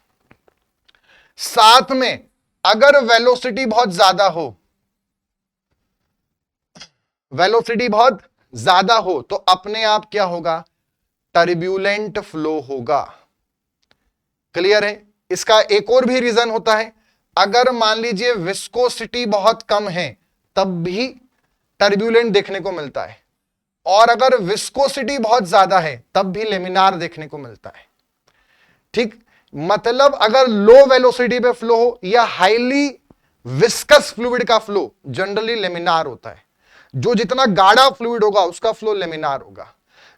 साथ में अगर वेलोसिटी बहुत ज्यादा हो, वेलोसिटी बहुत ज्यादा हो तो अपने आप क्या होगा, टर्ब्यूलेंट फ्लो होगा। क्लियर है, इसका एक और भी रीजन होता है, अगर मान लीजिए विस्कोसिटी बहुत कम है तब भी टर्ब्यूलेंट देखने को मिलता है, और अगर विस्कोसिटी बहुत ज्यादा है तब भी लेमिनार देखने को मिलता है। ठीक, मतलब अगर लो वेलोसिटी पे फ्लो हो या हाईली विस्कस फ्लूइड का फ्लो जनरली लेमिनार होता है। जो जितना गाढ़ा फ्लूइड होगा उसका फ्लो लेमिनार होगा,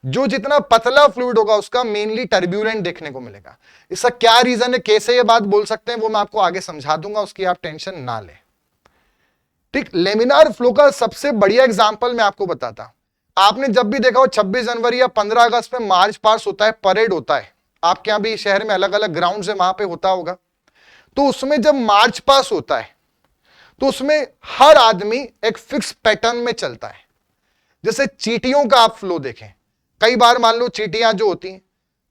जो जितना पतला फ्लूइड होगा उसका मेनली टर्ब्यूलेंट देखने को मिलेगा। इसका क्या रीजन है, कैसे ये बात बोल सकते हैं, वो मैं आपको आगे समझा दूंगा, उसकी आप टेंशन ना लें। ठीक, लेमिनार फ्लो का सबसे बढ़िया एग्जांपल मैं आपको बताता हूं। आपने जब भी देखा हो 26 जनवरी या 15 अगस्त में मार्च पास्ट होता है, परेड होता है, आपके यहां भी शहर में अलग अलग ग्राउंड है, वहां पे होता होगा। तो उसमें जब मार्च पास होता है तो उसमें हर आदमी एक फिक्स पैटर्न में चलता है। जैसे चींटियों का आप फ्लो देखें, कई बार मान लो चींटियां जो होती हैं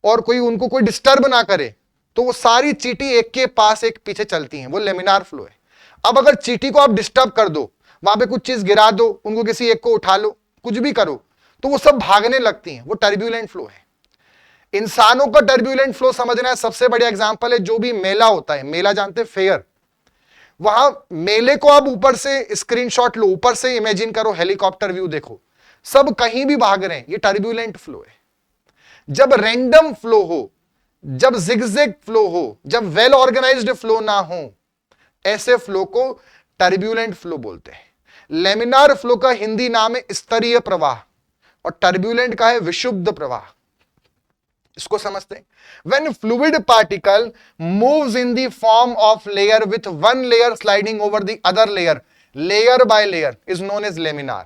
और कोई उनको कोई डिस्टर्ब ना करे, तो वो सारी चींटी एक के पास एक पीछे चलती हैं, वो लेमिनार फ्लो है। अब अगर चींटी को आप डिस्टर्ब कर दो, वहां पे कुछ चीज गिरा दो, उनको किसी एक को उठा लो, कुछ भी करो, तो वो सब भागने लगती हैं, वो टर्ब्यूलेंट फ्लो है। इंसानों का टर्ब्यूलेंट फ्लो समझना है, सबसे बढ़िया एग्जांपल है जो भी मेला होता है, मेला जानते हैं, फेयर, वहां मेले को आप ऊपर से स्क्रीनशॉट लो, ऊपर से इमेजिन करो, हेलीकॉप्टर व्यू देखो, सब कहीं भी भाग रहे हैं, ये टर्ब्यूलेंट फ्लो है। जब रैंडम फ्लो हो, जब जिगजैग फ्लो हो, जब वेल ऑर्गेनाइज्ड फ्लो ना हो, ऐसे फ्लो को टर्ब्यूलेंट फ्लो बोलते हैं। लेमिनार फ्लो का हिंदी नाम है स्तरीय प्रवाह, और टर्ब्यूलेंट का है विशुद्ध प्रवाह। इसको समझते हैं। When fluid particle moves in the form of layer with one layer sliding over the other layer by layer is known as laminar.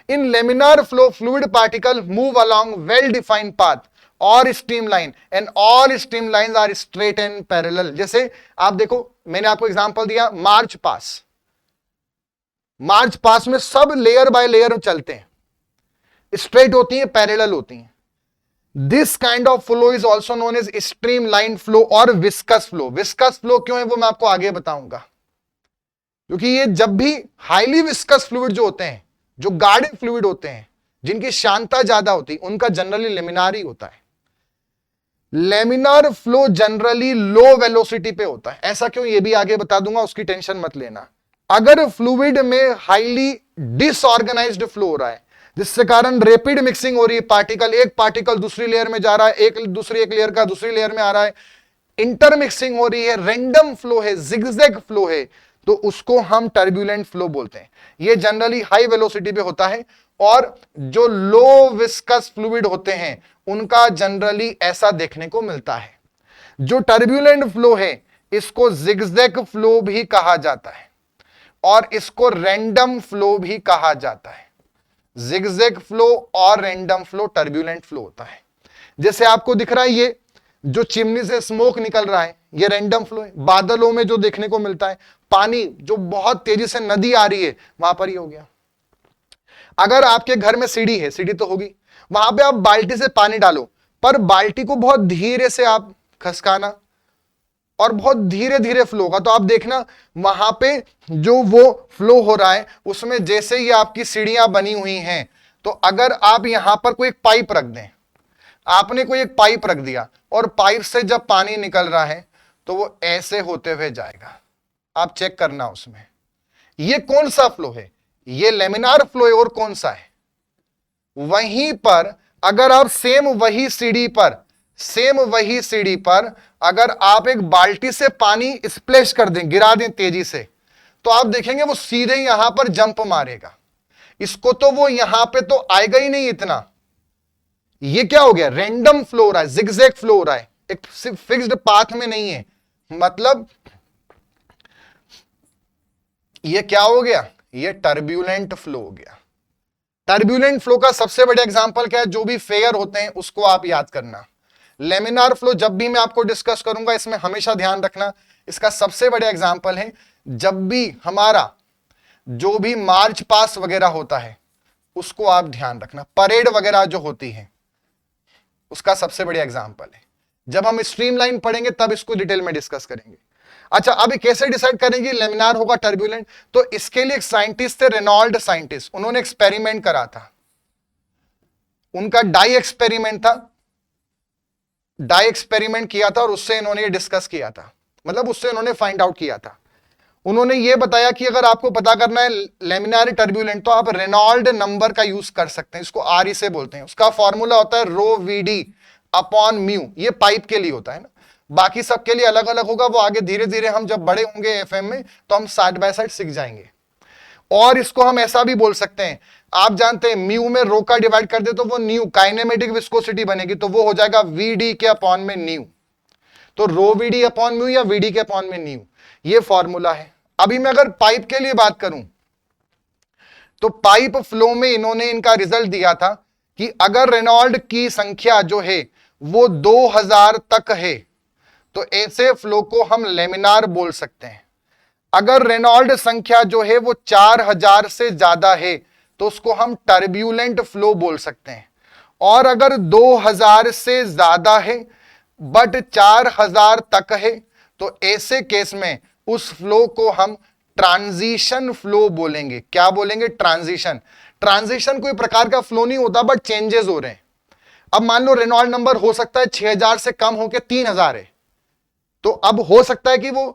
In laminar flow, fluid particle move along well-defined path or streamline, and all streamlines are straight and parallel. जैसे आप देखो, मैंने आपको example दिया मार्च पास, मार्च पास में sub layer by layer चलते हैं, straight होती हैं, पैरेलल होती हैं। This kind of flow is also known as streamline flow और विस्कस फ्लो। विस्कस फ्लो क्यों है वो मैं आपको आगे बताऊंगा, क्योंकि ये जब भी हाईली विस्कस फ्लूइड जो होते हैं, जो गाढ़े फ्लूइड होते हैं, जिनकी शांतता ज्यादा होती है, उनका जनरली लेमिनार ही होता है। लेमिनार फ्लो जनरली लो वेलोसिटी पे होता है। ऐसा क्यों, ये भी आगे बता दूंगा, उसकी टेंशन मत लेना। अगर फ्लूइड में हाईली डिसऑर्गेनाइज्ड फ्लो हो रहा है, जिससे कारण रैपिड मिक्सिंग हो रही है, पार्टिकल एक पार्टिकल दूसरी लेयर में जा रहा है, एक लेयर का दूसरी लेयर में आ रहा है, इंटरमिक्सिंग हो रही है, रैंडम फ्लो है, जिगजैग फ्लो है, तो उसको हम टर्ब्यूलेंट फ्लो बोलते हैं। ये जनरली हाई वेलोसिटी पे होता है, और जो लो विस्कस फ्लूइड होते हैं उनका जनरली ऐसा देखने को मिलता है। जो टर्ब्यूलेंट फ्लो है इसको जिगजैग फ्लो भी कहा जाता है, और इसको रैंडम फ्लो भी कहा जाता है। जिगजैग फ्लो और रैंडम फ्लो टर्ब्यूलेंट फ्लो होता है। जैसे आपको दिख रहा है, ये जो चिमनी से स्मोक निकल रहा है, ये रैंडम फ्लो है। बादलों में जो देखने को मिलता है, पानी जो बहुत तेजी से नदी आ रही है, वहां पर ही हो गया। अगर आपके घर में सीढ़ी है, सीढ़ी तो होगी, वहां पे आप बाल्टी से पानी डालो, पर बाल्टी को बहुत धीरे से आप खसकाना, और बहुत धीरे धीरे फ्लो होगा, तो आप देखना वहां पे जो वो फ्लो हो रहा है, उसमें जैसे ही आपकी सीढ़ियां बनी हुई हैं, तो अगर आप यहां पर कोई एक पाइप रख दें, आपने कोई एक पाइप रख दिया, और पाइप से जब पानी निकल रहा है तो वो ऐसे होते हुए जाएगा। आप चेक करना उसमें, ये कौन सा फ्लो है, ये लेमिनार फ्लो है, और कौन सा है। वहीं पर अगर आप सेम वही सीढ़ी पर अगर आप एक बाल्टी से पानी स्प्लैश कर दें, गिरा दें तेजी से, तो आप देखेंगे वो सीधे यहां पर जंप मारेगा। इसको तो वो यहां पे तो आएगा ही नहीं इतना। ये क्या हो गया, रैंडम फ्लो हो रहा है, जिगजैग फ्लो हो रहा है, एक फिक्स्ड पाथ में नहीं है। मतलब ये क्या हो गया, ये टर्ब्यूलेंट फ्लो हो गया। टर्ब्यूलेंट फ्लो का सबसे बड़ा एग्जांपल क्या है, जो भी फेयर होते हैं उसको आप याद करना। लेमिनार फ्लो जब भी मैं आपको डिस्कस करूंगा, इसमें हमेशा ध्यान रखना, इसका सबसे बड़ा एग्जांपल है जब भी हमारा जो भी मार्च पास वगैरह होता है, उसको आप ध्यान रखना। परेड वगैरह जो होती है उसका सबसे बड़ा एग्जांपल है। जब हम स्ट्रीमलाइन पढ़ेंगे तब इसको डिटेल में डिस्कस करेंगे। अच्छा, अभी कैसे डिसाइड करेंगे लेमिनार होगा टर्ब्यूलेंट, तो इसके लिए एक साइंटिस्ट थे, रेनॉल्ड साइंटिस्ट, उन्होंने एक्सपेरिमेंट करा था। उनका डाई एक्सपेरिमेंट था, डाई एक्सपेरिमेंट किया था, और उससे इन्होंने ये डिस्कस किया था, मतलब उससे इन्होंने फाइंड आउट किया था। उन्होंने ये बताया कि अगर आपको पता करना है लेमिनार टर्ब्यूलेंट, तो आप रेनॉल्ड नंबर का यूज कर सकते हैं, इसको आर से बोलते हैं। उसका फॉर्मूला होता है रो वीडी अपॉन म्यू। ये पाइप के लिए होता है ना, बाकी सबके लिए अलग अलग होगा, वो आगे धीरे धीरे हम जब बड़े होंगे एफएम में तो हम साइड बाय साइड सीख जाएंगे। और इसको हम ऐसा भी बोल सकते हैं, आप जानते हैं म्यू में रो का डिवाइड कर दे तो वो न्यू काइनेमेटिक विस्कोसिटी बनेगी, तो वो हो जाएगा वीडी के अपॉन में न्यू। तो रो वीडी अपॉन म्यू या वीडी के अपॉन में न्यू, ये फॉर्मूला है। अभी मैं अगर पाइप के लिए बात करूं, तो पाइप फ्लो में इन्होंने इनका रिजल्ट दिया था कि अगर रेनॉल्ड की संख्या जो है वो 2000 तक है, तो ऐसे फ्लो को हम लेमिनार बोल सकते हैं। अगर रेनॉल्ड संख्या जो है वो 4000 से ज्यादा है, तो उसको हम टर्ब्यूलेंट फ्लो बोल सकते हैं। और अगर 2000 से ज्यादा है, बट 4000 तक है, तो ऐसे केस में उस फ्लो को हम ट्रांजिशन फ्लो बोलेंगे। क्या बोलेंगे? ट्रांजिशन। ट्रांजिशन कोई प्रकार का फ्लो नहीं होता, बट चेंजेस हो रहे हैं। अब मान लो रेनॉल्ड नंबर हो सकता है 6000 से कम होकर 3000 है, तो अब हो सकता है कि वो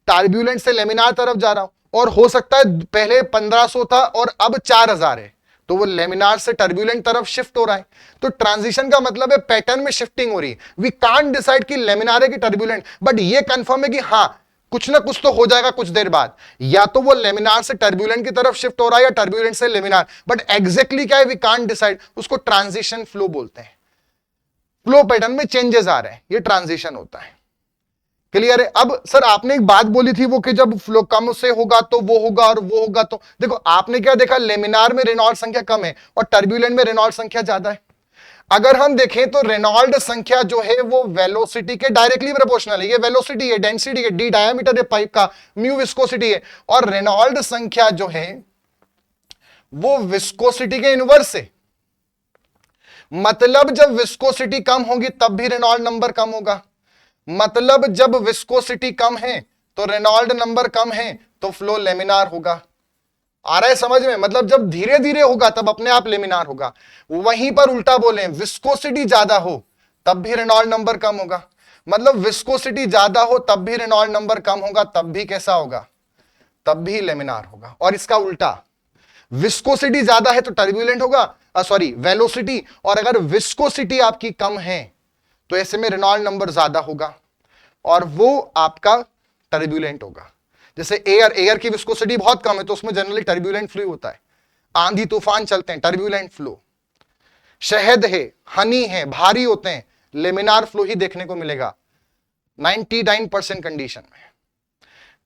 टर्ब्यूलेंट से लेमिनार तरफ जा रहा हो, और हो सकता है पहले 1500 था और अब 4000 है, तो वो लेमिनार से टर्ब्यूलेंट तरफ शिफ्ट हो रहा है। तो ट्रांजिशन का मतलब है पैटर्न में शिफ्टिंग हो रही है। वी कांट डिसाइड कि लेमिनार है कि टर्ब्यूलेंट, बट ये कंफर्म है कि हाँ कुछ ना कुछ तो हो जाएगा कुछ देर बाद, या तो वो लेमिनार से टर्ब्यूलेंट की तरफ शिफ्ट हो रहा है या टर्ब्यूलेंट से लेमिनार, बट एग्जैक्टली क्या है वी कांट डिसाइड। उसको ट्रांजिशन फ्लो बोलते हैं। फ्लो पैटर्न में चेंजेस आ रहे हैं, ये ट्रांजिशन होता है। क्लियर है? अब सर आपने एक बात बोली थी वो कि जब फ्लो कम से होगा तो वो होगा और वो होगा, तो देखो आपने क्या देखा, लेमिनार में रेनॉल्ड संख्या कम है और टर्ब्यूलेंट में रेनॉल्ड संख्या ज्यादा है। अगर हम देखें तो रेनॉल्ड संख्या जो है वो वेलोसिटी के डायरेक्टली प्रोपोर्शनल है। ये वेलोसिटी है, डेंसिटी है, डी डायमीटर है पाइप का, म्यू विस्कोसिटी है, और रेनॉल्ड संख्या जो है वो विस्कोसिटी के इनवर्स है। मतलब जब विस्कोसिटी कम होगी तब भी रेनॉल्ड नंबर कम होगा, मतलब जब विस्कोसिटी कम है तो रेनॉल्ड नंबर कम है तो फ्लो लेमिनार होगा। आ रहा है समझ में? मतलब जब धीरे धीरे होगा तब अपने आप लेमिनार होगा। वहीं पर उल्टा बोले, विस्कोसिटी ज्यादा हो तब भी रेनॉल्ड नंबर कम होगा, मतलब विस्कोसिटी ज्यादा हो तब भी रेनॉल्ड नंबर कम होगा, तब भी कैसा होगा? तब भी लेमिनार होगा। और इसका उल्टा, विस्कोसिटी ज्यादा है तो टर्ब्यूलेंट होगा, सॉरी वेलोसिटी, और अगर विस्कोसिटी आपकी कम है तो ऐसे में रेनॉल्ड नंबर ज्यादा होगा और वो आपका टर्ब्यूलेंट होगा। जैसे एयर की विस्कोसिटी बहुत कम है तो उसमें जनरली टर्ब्यूलेंट फ्लो होता है। आंधी तूफान चलते हैं, टर्ब्यूलेंट फ्लो। शहद है, हनी है, भारी होते हैं, लेमिनार फ्लो ही देखने को मिलेगा 99% कंडीशन में।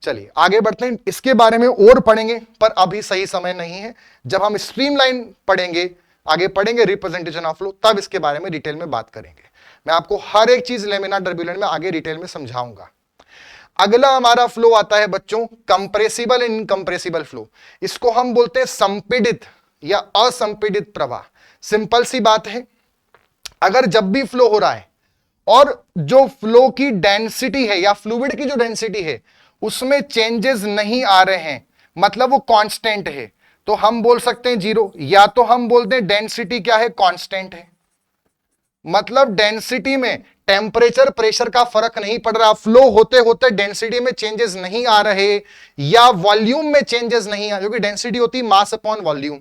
चलिए आगे बढ़ते हैं, इसके बारे में और पढ़ेंगे पर अभी सही समय नहीं है। जब हम स्ट्रीमलाइन पढ़ेंगे, आगे पढ़ेंगे रिप्रेजेंटेशन ऑफ फ्लो, तब इसके बारे में डिटेल में बात करेंगे। मैं आपको हर एक चीज लेमिनार टर्ब्यूलेंट में आगे डिटेल में समझाऊंगा। अगला हमारा फ्लो आता है बच्चों कंप्रेसिबल एंड इनकंप्रेसिबल फ्लो। इसको हम बोलते हैं संपीड़ित या असंपीड़ित प्रवाह। सिंपल सी बात है, अगर जब भी फ्लो हो रहा है और जो फ्लो की डेंसिटी है या फ्लूइड की जो डेंसिटी है उसमें चेंजेस नहीं आ रहे हैं, मतलब वो कांस्टेंट है, तो हम बोल सकते हैं जीरो, या तो हम बोलते हैं डेंसिटी क्या है? कांस्टेंट है। मतलब डेंसिटी में टेम्परेचर प्रेशर का फर्क नहीं पड़ रहा, फ्लो होते होते डेंसिटी में चेंजेस नहीं आ रहे, या वॉल्यूम में चेंजेस नहीं आ, क्योंकि डेंसिटी होती है मास अपॉन वॉल्यूम।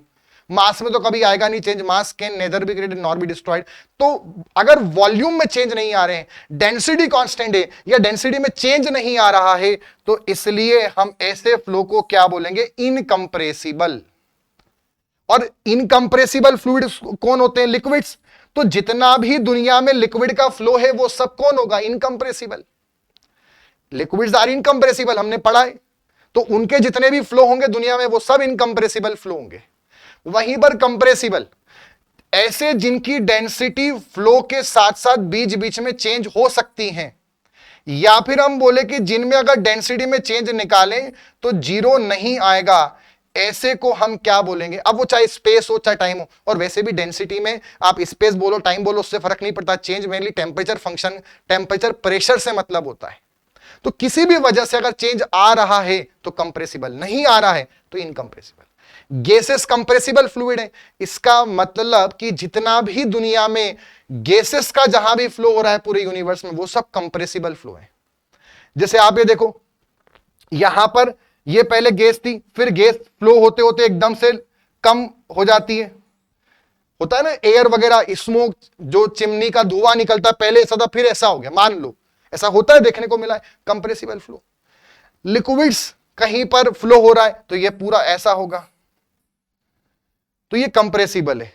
मास में तो कभी आएगा नहीं change, mass can nether be created nor be destroyed. तो अगर वॉल्यूम में चेंज नहीं आ रहे हैं, डेंसिटी कांस्टेंट है या डेंसिटी में चेंज नहीं आ रहा है, तो इसलिए हम ऐसे फ्लो को क्या बोलेंगे? इनकंप्रेसिबल। और इनकंप्रेसिबल फ्लूइड कौन होते हैं? लिक्विड्स। तो जितना भी दुनिया में लिक्विड का फ्लो है वो सब कौन होगा? इनकंप्रेसिबल। लिक्विड्स आर इनकंप्रेसिबल, हमने पढ़ा है, तो उनके जितने भी फ्लो होंगे दुनिया में वो सब इनकंप्रेसिबल फ्लो होंगे। वहीं पर कंप्रेसिबल ऐसे जिनकी डेंसिटी फ्लो के साथ साथ बीच बीच में चेंज हो सकती है, या फिर हम बोले कि जिनमें अगर डेंसिटी में चेंज निकालें तो जीरो नहीं आएगा, ऐसे को हम क्या बोलेंगे? अब वो चाहे स्पेस हो चाहे टाइम हो, और वैसे भी डेंसिटी में आप स्पेस बोलो टाइम बोलो उससे फर्क नहीं पड़ता, change mainly temperature function, temperature pressure से मतलब होता है। तो किसी भी वजह से अगर चेंज आ रहा है तो कंप्रेसिबल, नहीं आ रहा है तो इनकंप्रेसिबल। गैसेस कंप्रेसिबल फ्लूइड है, इसका मतलब कि जितना भी दुनिया में गैसेस का जहां भी फ्लो हो रहा है पूरे यूनिवर्स में वो सब कंप्रेसिबल फ्लो है। जैसे आप ये देखो, यहां पर ये पहले गैस थी, फिर गैस फ्लो होते होते एकदम से कम हो जाती है, होता है ना एयर वगैरह, स्मोक जो चिमनी का धुआं निकलता, पहले ऐसा था फिर ऐसा हो गया, मान लो ऐसा होता है, देखने को मिला है, कंप्रेसिबल फ्लो। लिक्विड्स कहीं पर फ्लो हो रहा है तो ये पूरा ऐसा होगा, तो ये कंप्रेसिबल है।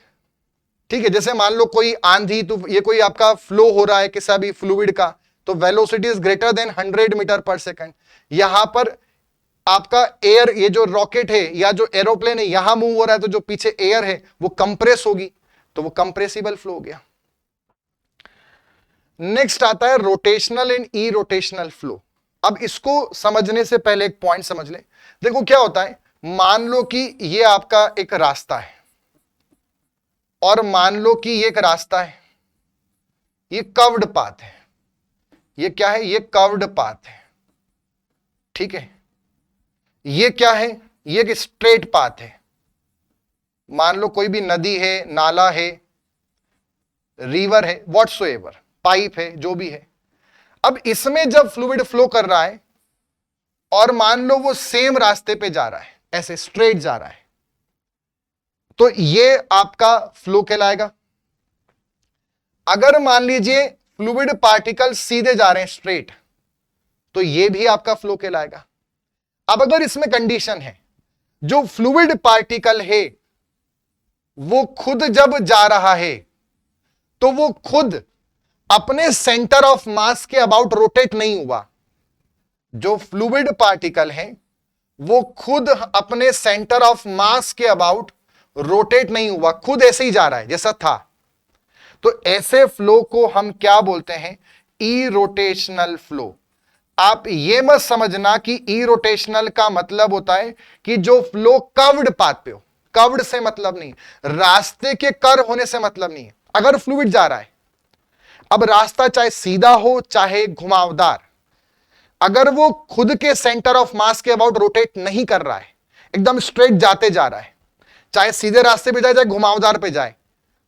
ठीक है, जैसे मान लो कोई आंधी, तो ये कोई आपका फ्लो हो रहा है किसी भी फ्लूइड का, तो velocity is greater than 100 meter per second. यहां पर आपका एयर, ये जो रॉकेट है या जो एरोप्लेन है यहां मूव हो रहा है, तो जो पीछे एयर है वो कंप्रेस होगी, तो वो कंप्रेसिबल फ्लो हो गया। नेक्स्ट आता है rotational and E rotational flow. अब इसको समझने से पहले एक पॉइंट समझ ले। देखो क्या होता है, मान लो कि ये आपका एक रास्ता है, और मान लो कि ये एक रास्ता है, ये कर्व्ड पाथ है, ये क्या है, ये कर्व्ड पाथ है, ठीक है। ये क्या है, ये एक स्ट्रेट पाथ है। मान लो कोई भी नदी है, नाला है, रिवर है, व्हाटसोएवर, पाइप है, जो भी है। अब इसमें जब फ्लूइड फ्लो कर रहा है और मान लो वो सेम रास्ते पे जा रहा है, ऐसे स्ट्रेट जा रहा है, तो ये आपका फ्लो कहलाएगा। अगर मान लीजिए फ्लूइड पार्टिकल सीधे जा रहे हैं स्ट्रेट, तो ये भी आपका फ्लो कहलाएगा। अब अगर इसमें कंडीशन है, जो फ्लूइड पार्टिकल है वो खुद जब जा रहा है तो वो खुद अपने सेंटर ऑफ मास के अबाउट रोटेट नहीं हुआ। जो फ्लूइड पार्टिकल है वो खुद अपने सेंटर ऑफ मास के अबाउट रोटेट नहीं हुआ, खुद ऐसे ही जा रहा है जैसा था। तो ऐसे फ्लो को हम क्या बोलते हैं, इरोटेशनल फ्लो। आप ये मत समझना कि इरोटेशनल का मतलब होता है कि जो फ्लो कर्व्ड पाथ पे हो। कर्व्ड से मतलब नहीं, रास्ते के कर्व होने से मतलब नहीं है। अगर फ्लूइड जा रहा है, अब रास्ता चाहे सीधा हो चाहे घुमावदार, अगर वो खुद के सेंटर ऑफ मास के अबाउट रोटेट नहीं कर रहा है, एकदम स्ट्रेट जाते जा रहा है, चाहे सीधे रास्ते पे जाए चाहे घुमावदार पे जाए,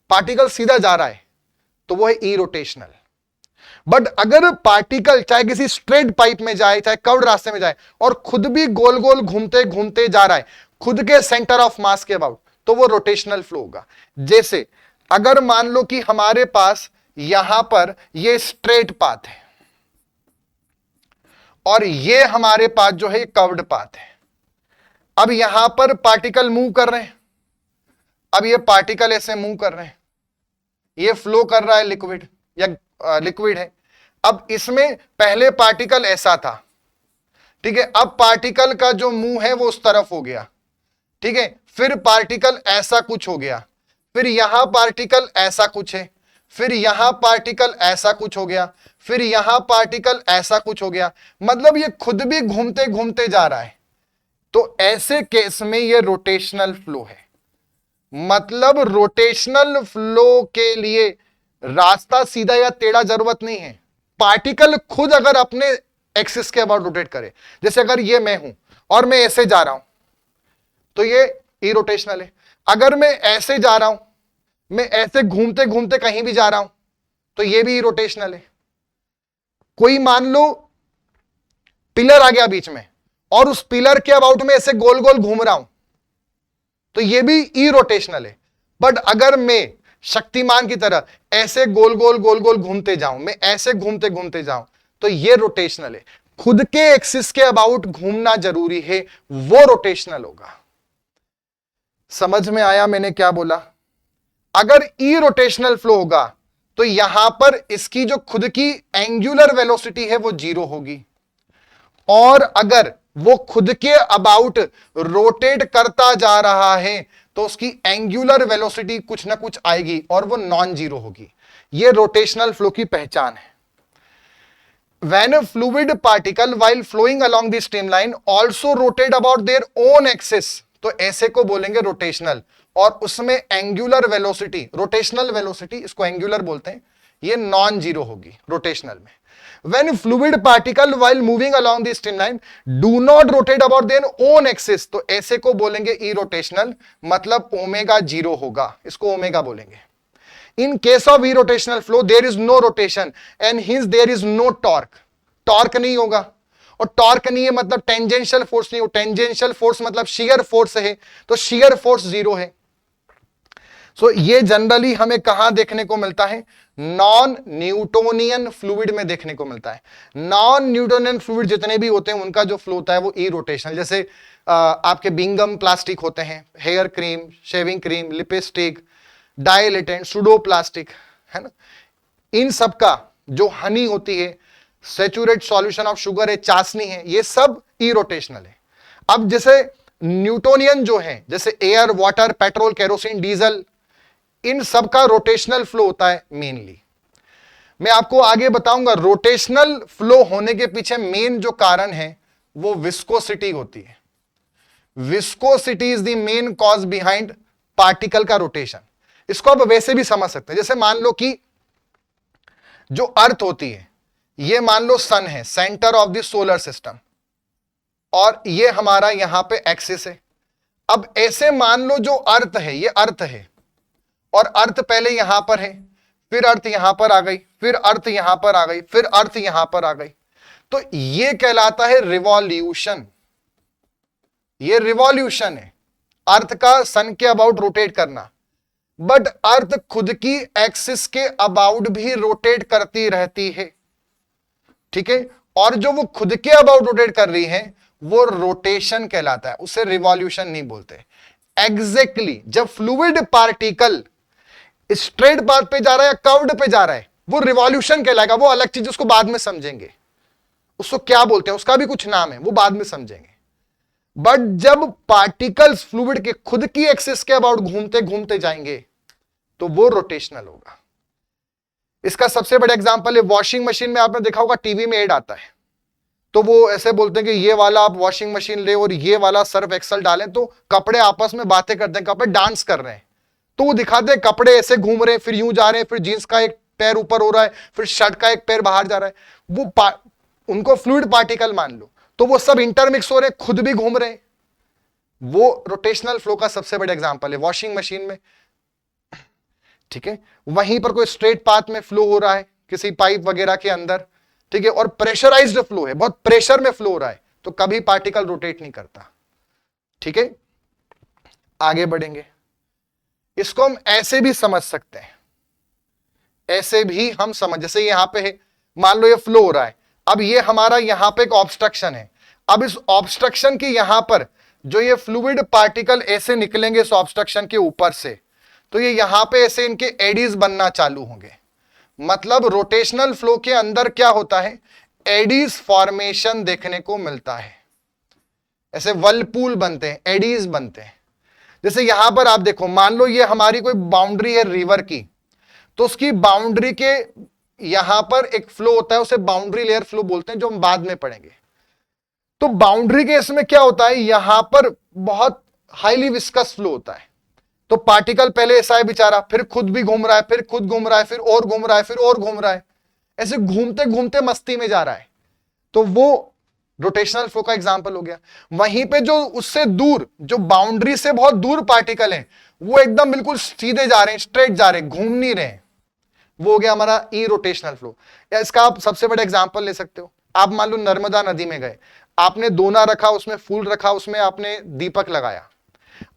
पार्टिकल सीधा जा रहा है, तो वो है इरोटेशनल। बट अगर पार्टिकल चाहे किसी स्ट्रेट पाइप में जाए चाहे कर्व्ड रास्ते में जाए और खुद भी गोल गोल घूमते घूमते जा रहा है खुद के सेंटर ऑफ मास के अबाउट, तो वो रोटेशनल फ्लो होगा। जैसे अगर मान लो कि हमारे पास यहां पर ये स्ट्रेट पाथ है और ये हमारे पास जो है कर्व्ड पाथ है। अब यहां पर पार्टिकल मूव कर रहे हैं, अब ये पार्टिकल ऐसे मूव कर रहे हैं, ये फ्लो कर रहा है लिक्विड या लिक्विड है। अब इसमें पहले पार्टिकल ऐसा था, ठीक है, अब पार्टिकल का जो मुंह है वो उस तरफ हो गया, ठीक है, फिर पार्टिकल ऐसा कुछ हो गया, फिर यहां पार्टिकल ऐसा कुछ है, फिर यहां पार्टिकल ऐसा कुछ हो गया, फिर यहां पार्टिकल ऐसा कुछ हो गया, मतलब ये खुद भी घूमते घूमते जा रहा है। तो ऐसे केस में ये रोटेशनल फ्लो है। मतलब रोटेशनल फ्लो के लिए रास्ता सीधा या टेढ़ा जरूरत नहीं है, पार्टिकल खुद अगर अपने एक्सिस के अबाउट रोटेट करे, जैसे अगर ये मैं हूं और मैं ऐसे जा रहा हूं तो ये इरोटेशनल है। अगर मैं ऐसे जा रहा हूं, मैं ऐसे घूमते घूमते कहीं भी जा रहा हूं, तो ये भी इरोटेशनल है। कोई मान लो पिलर आ गया बीच में और उस पिलर के अबाउट में ऐसे गोल गोल घूम रहा हूं, तो ये भी इरोटेशनल है। बट अगर मैं शक्तिमान की तरह ऐसे गोल गोल गोल गोल घूमते जाऊं, मैं ऐसे घूमते घूमते जाऊं, तो ये रोटेशनल है। खुद के एक्सिस के अबाउट घूमना जरूरी है, वो रोटेशनल होगा। समझ में आया मैंने क्या बोला? अगर इरोटेशनल फ्लो होगा तो यहां पर इसकी जो खुद की एंगुलर वेलोसिटी है वो 0 होगी, और अगर वो खुद के अबाउट रोटेट करता जा रहा है तो उसकी एंगुलर वेलोसिटी कुछ ना कुछ आएगी और वो नॉन जीरो होगी। ये रोटेशनल फ्लो की पहचान है। When a fluid particle while flowing along the streamline also rotate about their own axis, तो ऐसे को बोलेंगे रोटेशनल, और उसमें एंगुलर वेलोसिटी, रोटेशनल वेलोसिटी इसको एंगुलर बोलते हैं, ये नॉन जीरो होगी रोटेशनल में। When fluid particle while moving along the streamline do not rotate about their own axis, तो ऐसे को बोलेंगे इरोटेशनल, मतलब ओमेगा जीरो होगा, इसको ओमेगा बोलेंगे। In case of irrotational flow, there is no rotation and hence there is no torque. Torque नहीं होगा, और टॉर्क नहीं है मतलब टेंजेंशियल फोर्स नहीं हो, टेंजेंशियल फोर्स मतलब शियर फोर्स है, तो शियर फोर्स 0 है। सो ये जनरली हमें कहां देखने को मिलता है? नॉन न्यूटोनियन फ्लूइड में देखने को मिलता है। नॉन न्यूटोनियन फ्लूइड जितने भी होते हैं उनका जो फ्लो होता है वो इरोटेशनल, जैसे आपके बिंगम प्लास्टिक होते हैं, hair cream, shaving cream, lipstick, dilatant, pseudo plastic, है ना, इन सब का जो हनी होती है, सैचुरेट सॉल्यूशन ऑफ शुगर है, चाशनी है, ये सब इरोटेशनल है। अब जैसे न्यूटोनियन जो है, जैसे air, water, petrol, kerosene, diesel, इन सब का रोटेशनल फ्लो होता है मेनली। मैं आपको आगे बताऊंगा रोटेशनल फ्लो होने के पीछे मेन जो कारण है वो विस्कोसिटी होती है। Viscosity is the main cause behind particle का रोटेशन। इसको आप वैसे भी समझ सकते हैं, जैसे मान लो कि जो अर्थ होती है, ये मान लो सन है, centre of the solar system, और ये हमारा यहां पे एक्सिस है। अब ऐसे मान लो जो अर्थ है, ये अर्थ है, और अर्थ पहले यहां पर है, फिर अर्थ यहां पर आ गई, फिर अर्थ यहां पर आ गई, फिर अर्थ यहां पर आ गई, तो ये कहलाता है रिवॉल्यूशन। ये रिवॉल्यूशन है, अर्थ का सन के अबाउट रोटेट करना। बट अर्थ खुद की एक्सिस के अबाउट भी रोटेट करती रहती है, ठीक है, और जो वो खुद के अबाउट रोटेट कर रही है वो रोटेशन कहलाता है, उसे रिवॉल्यूशन नहीं बोलते। एग्जैक्टली जब फ्लूइड पार्टिकल स्ट्रेट पाथ पे जा रहा है या कर्व्ड पे जा रहा है, वो रिवॉल्यूशन कहलाएगा। वो अलग चीज, उसको बाद में समझेंगे, उसको क्या बोलते हैं, उसका भी कुछ नाम है, वो बाद में समझेंगे। बट जब पार्टिकल्स फ्लूइड के खुद की एक्सिस के अबाउट घूमते घूमते जाएंगे तो वो रोटेशनल होगा। इसका सबसे बड़ा एग्जांपल है वॉशिंग मशीन में, आपने देखा होगा टीवी में ऐड आता है, तो वो ऐसे बोलते हैं कि ये वाला आप वॉशिंग मशीन ले और ये वाला सर्फ एक्सल डालें, तो कपड़े आपस में बातें करते हैं, कपड़े डांस कर रहे हैं, तो वो दिखाते हैं कपड़े ऐसे घूम रहे हैं, फिर यूं जा रहे हैं, फिर जींस का एक पैर ऊपर हो रहा है, फिर शर्ट का एक पैर बाहर जा रहा है। वो उनको फ्लूइड पार्टिकल मान लो, तो वो सब इंटरमिक्स हो रहे हैं, खुद भी घूम रहे हैं। वो रोटेशनल फ्लो का सबसे बड़ा एग्जांपल है वॉशिंग मशीन में, ठीक है। वहीं पर कोई स्ट्रेट पाथ में फ्लो हो रहा है किसी पाइप वगैरह के अंदर, ठीक है, और प्रेशराइज्ड फ्लो है, बहुत प्रेशर में फ्लो हो रहा है, तो कभी पार्टिकल रोटेट नहीं करता, ठीक है। आगे बढ़ेंगे, इसको हम ऐसे भी समझ सकते हैं, ऐसे भी हम समझ, जैसे यहां पे है, मान लो ये फ्लो हो रहा है, अब ये हमारा यहां पे एक ऑब्स्ट्रक्शन है, अब इस ऑब्स्ट्रक्शन के यहां पर जो ये फ्लूइड पार्टिकल ऐसे निकलेंगे इस ऑब्स्ट्रक्शन के ऊपर से, तो ये यहां पे ऐसे इनके एडीज बनना चालू होंगे। मतलब रोटेशनल फ्लो के अंदर क्या होता है, एडीज फॉर्मेशन देखने को मिलता है, ऐसे वर्लपूल बनते हैं, एडीज बनते हैं। जैसे यहां पर आप देखो, मान लो ये हमारी कोई बाउंड्री है रिवर की, तो उसकी बाउंड्री के यहां पर एक फ्लो होता है, उसे बाउंड्री लेयर फ्लो बोलते हैं, जो हम बाद में पढ़ेंगे। तो बाउंड्री के इसमें क्या होता है, यहां पर बहुत हाईली विस्कस फ्लो होता है, तो पार्टिकल पहले ऐसा है बेचारा, फिर खुद भी घूम रहा है, फिर खुद घूम रहा है, फिर और घूम रहा है, फिर और घूम रहा है, ऐसे घूमते घूमते मस्ती में जा रहा है, तो वो रोटेशनल फ्लो का एग्जांपल हो गया। वहीं पे जो उससे दूर, जो बाउंड्री से बहुत दूर पार्टिकल हैं, वो एकदम बिल्कुल सीधे जा रहे हैं, स्ट्रेट जा रहे हैं, घूम नहीं रहे हैं, वो हो गया हमारा ई रोटेशनल फ्लो। या इसका आप सबसे बड़ा एग्जांपल ले सकते हो, आप मान लो नर्मदा नदी में गए, आपने दोना रखा, उसमें फूल रखा, उसमें आपने दीपक लगाया,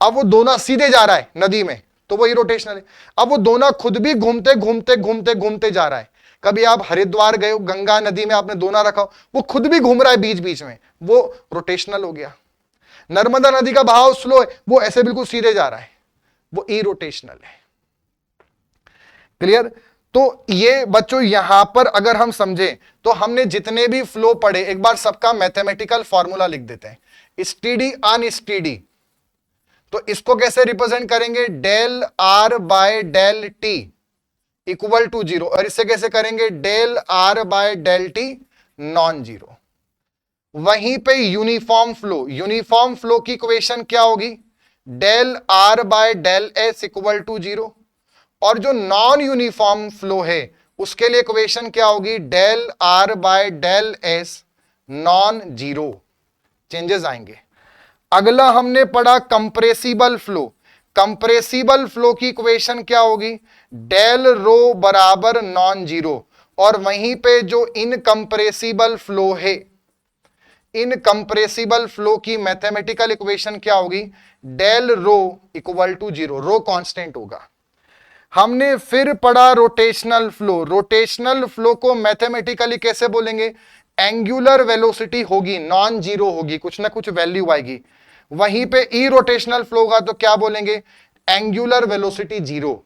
अब वो दोना सीधे जा रहा है नदी में, तो वो इरोटेशनल है। अब वो दोना खुद भी घूमते घूमते घूमते घूमते जा रहा है। कभी आप हरिद्वार गए हो, गंगा नदी में आपने दोना रखा हो, वो खुद भी घूम रहा है बीच बीच में, वो रोटेशनल हो गया। नर्मदा नदी का बहाव स्लो है, वो ऐसे बिल्कुल सीधे जा रहा है, वो इरोटेशनल है। क्लियर? तो ये बच्चों यहां पर अगर हम समझे, तो हमने जितने भी फ्लो पढ़े, एक बार सबका मैथमेटिकल फॉर्मूला लिख देते हैं। स्टीडी अनस्टीडी, तो इसको कैसे रिप्रेजेंट करेंगे, del R by del T equal to 0, और इससे कैसे करेंगे, del R by del T non zero. वहीं पे यूनिफॉर्म फ्लो की इक्वेशन क्या होगी, del R by del S equal to 0, और जो नॉन यूनिफॉर्म फ्लो है उसके लिए इक्वेशन क्या होगी, del R by del S non zero. Changes आएंगे। अगला हमने पढ़ा कंप्रेसिबल फ्लो की इक्वेशन क्या होगी, डेल रो बराबर नॉन जीरो, और वहीं पे जो इनकंप्रेसिबल फ्लो है, इनकंप्रेसिबल फ्लो की मैथमेटिकल इक्वेशन क्या होगी, del rho equal to 0, rho constant होगा। हमने फिर पढ़ा रोटेशनल फ्लो को मैथमेटिकली कैसे बोलेंगे, एंगुलर वेलोसिटी होगी, नॉन जीरो होगी, कुछ ना कुछ वैल्यू आएगी। वहीं पे ई रोटेशनल फ्लो का तो क्या बोलेंगे, एंगुलर वेलोसिटी 0।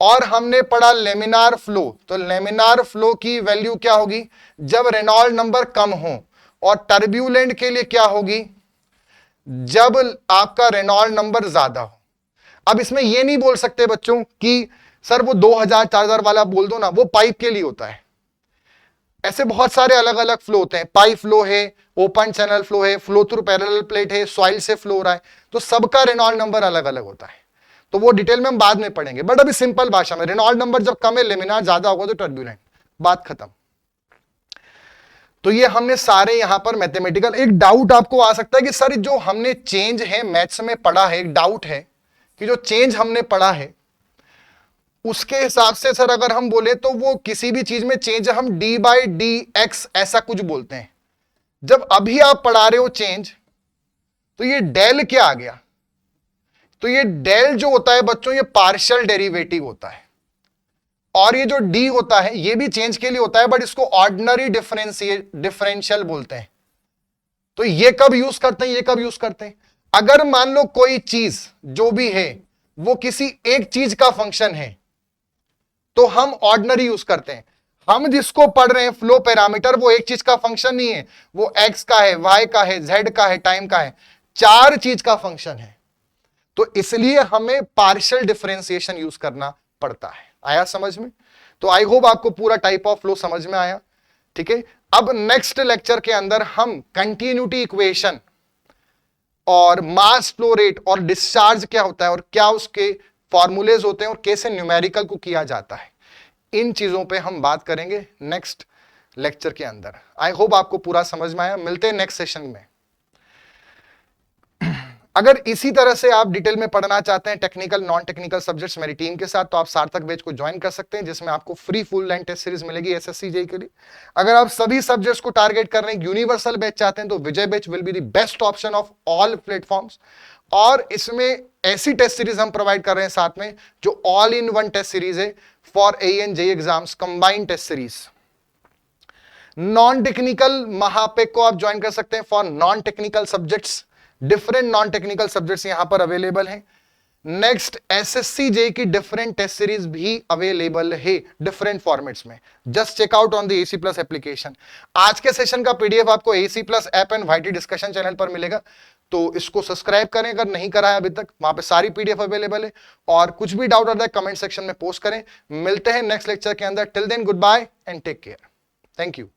और हमने पढ़ा लेमिनार फ्लो, तो लेमिनार फ्लो की वैल्यू क्या होगी, जब रेनॉल्ड नंबर कम हो, और टर्ब्यूलेंट के लिए क्या होगी, जब आपका रेनॉल्ड नंबर ज्यादा हो। अब इसमें यह नहीं बोल सकते बच्चों कि सर वो 2000 4000 वाला बोल दो ना, वो पाइप के लिए होता है। ऐसे बहुत सारे अलग अलग फ्लो होते हैं, पाइप फ्लो है, ओपन चैनल फ्लो है, फ्लो थ्रू पैरेलल प्लेट है, सॉइल से फ्लो हो रहा है, तो सबका रेनॉल्ड नंबर अलग अलग होता है, तो वो डिटेल में हम बाद में पढ़ेंगे। बट अभी सिंपल भाषा में, रेनॉल्ड नंबर जब कम है, लेमिनार ज्यादा होगा तो टर्ब्यूलेंट, बात खत्म। तो ये हमने सारे यहां पर मैथमेटिकल। एक डाउट आपको आ सकता है कि सर जो हमने चेंज है मैथ्स में पढ़ा है, एक डाउट है कि जो चेंज हमने पढ़ा है उसके हिसाब से सर अगर हम बोले तो वो किसी भी चीज में चेंज हम डी बाई डी एक्स ऐसा कुछ बोलते हैं। जब अभी आप पढ़ा रहे हो चेंज तो ये डेल क्या आ गया? तो ये डेल जो होता है बच्चों ये पार्शियल डेरिवेटिव होता है, और ये जो डी होता है ये भी चेंज के लिए होता है बट इसको ऑर्डिनरी डिफरेंशियल बोलते हैं। तो ये कब यूज करते हैं, ये कब यूज करते हैं? अगर मान लो कोई चीज जो भी है वो किसी एक चीज का फंक्शन है तो हम ऑर्डिनरी यूज करते हैं। हम जिसको पढ़ रहे हैं फ्लो पैरामीटर वो एक चीज का फंक्शन नहीं है, वो एक्स का है, वाई का है, जेड का है, टाइम का है, चार चीज का फंक्शन है। तो इसलिए हमें पार्शियल डिफरेंशिएशन यूज करना पड़ता है। आया समझ में? तो आई होप आपको पूरा टाइप ऑफ फ्लो समझ में आया। ठीक है, अब नेक्स्ट लेक्चर के अंदर हम कंटिन्यूटी इक्वेशन और मास फ्लो रेट और डिस्चार्ज क्या होता है और क्या उसके फॉर्मूलेज होते हैं और कैसे न्यूमेरिकल को किया जाता है, इन चीजों पे हम बात करेंगे नेक्स्ट लेक्चर के अंदर। आई होप आपको पूरा समझ में आया। मिलते हैं नेक्स्ट सेशन में। अगर इसी तरह से आप डिटेल में पढ़ना चाहते हैं टेक्निकल नॉन टेक्निकल सब्जेक्ट्स मेरी टीम के साथ, तो आप सार्थक बैच को ज्वाइन कर सकते हैं जिसमें आपको free full length test series मिलेगी एसएससी जेईई के लिए। अगर आप सभी सब्जेक्ट्स को टारगेट कर रहे हैं, यूनिवर्सल बैच चाहते हैं, तो Vijay batch will be the best option of all platforms. और इसमें ऐसी टेस्ट सीरीज हम प्रोवाइड कर रहे हैं साथ में जो all in one test series है for AE and JEE exams, combined test series. Non technical महापेक को आप ज्वाइन कर सकते हैं for non technical subjects. Different non technical subjects यहां पर अवेलेबल हैं। नेक्स्ट एसएससी जेईई की डिफरेंट टेस्ट सीरीज भी अवेलेबल है डिफरेंट फॉर्मेट्स में। Just check out on the AC plus application. आज के सेशन का पीडीएफ आपको AC plus app and YT discussion channel पर मिलेगा, तो इसको सब्सक्राइब करें अगर नहीं करा है अभी तक। वहां पे सारी पीडीएफ अवेलेबल है, और कुछ भी डाउट आता है कमेंट सेक्शन में पोस्ट करें। मिलते हैं नेक्स्ट लेक्चर के अंदर। Till then good bye and take care. Thank you.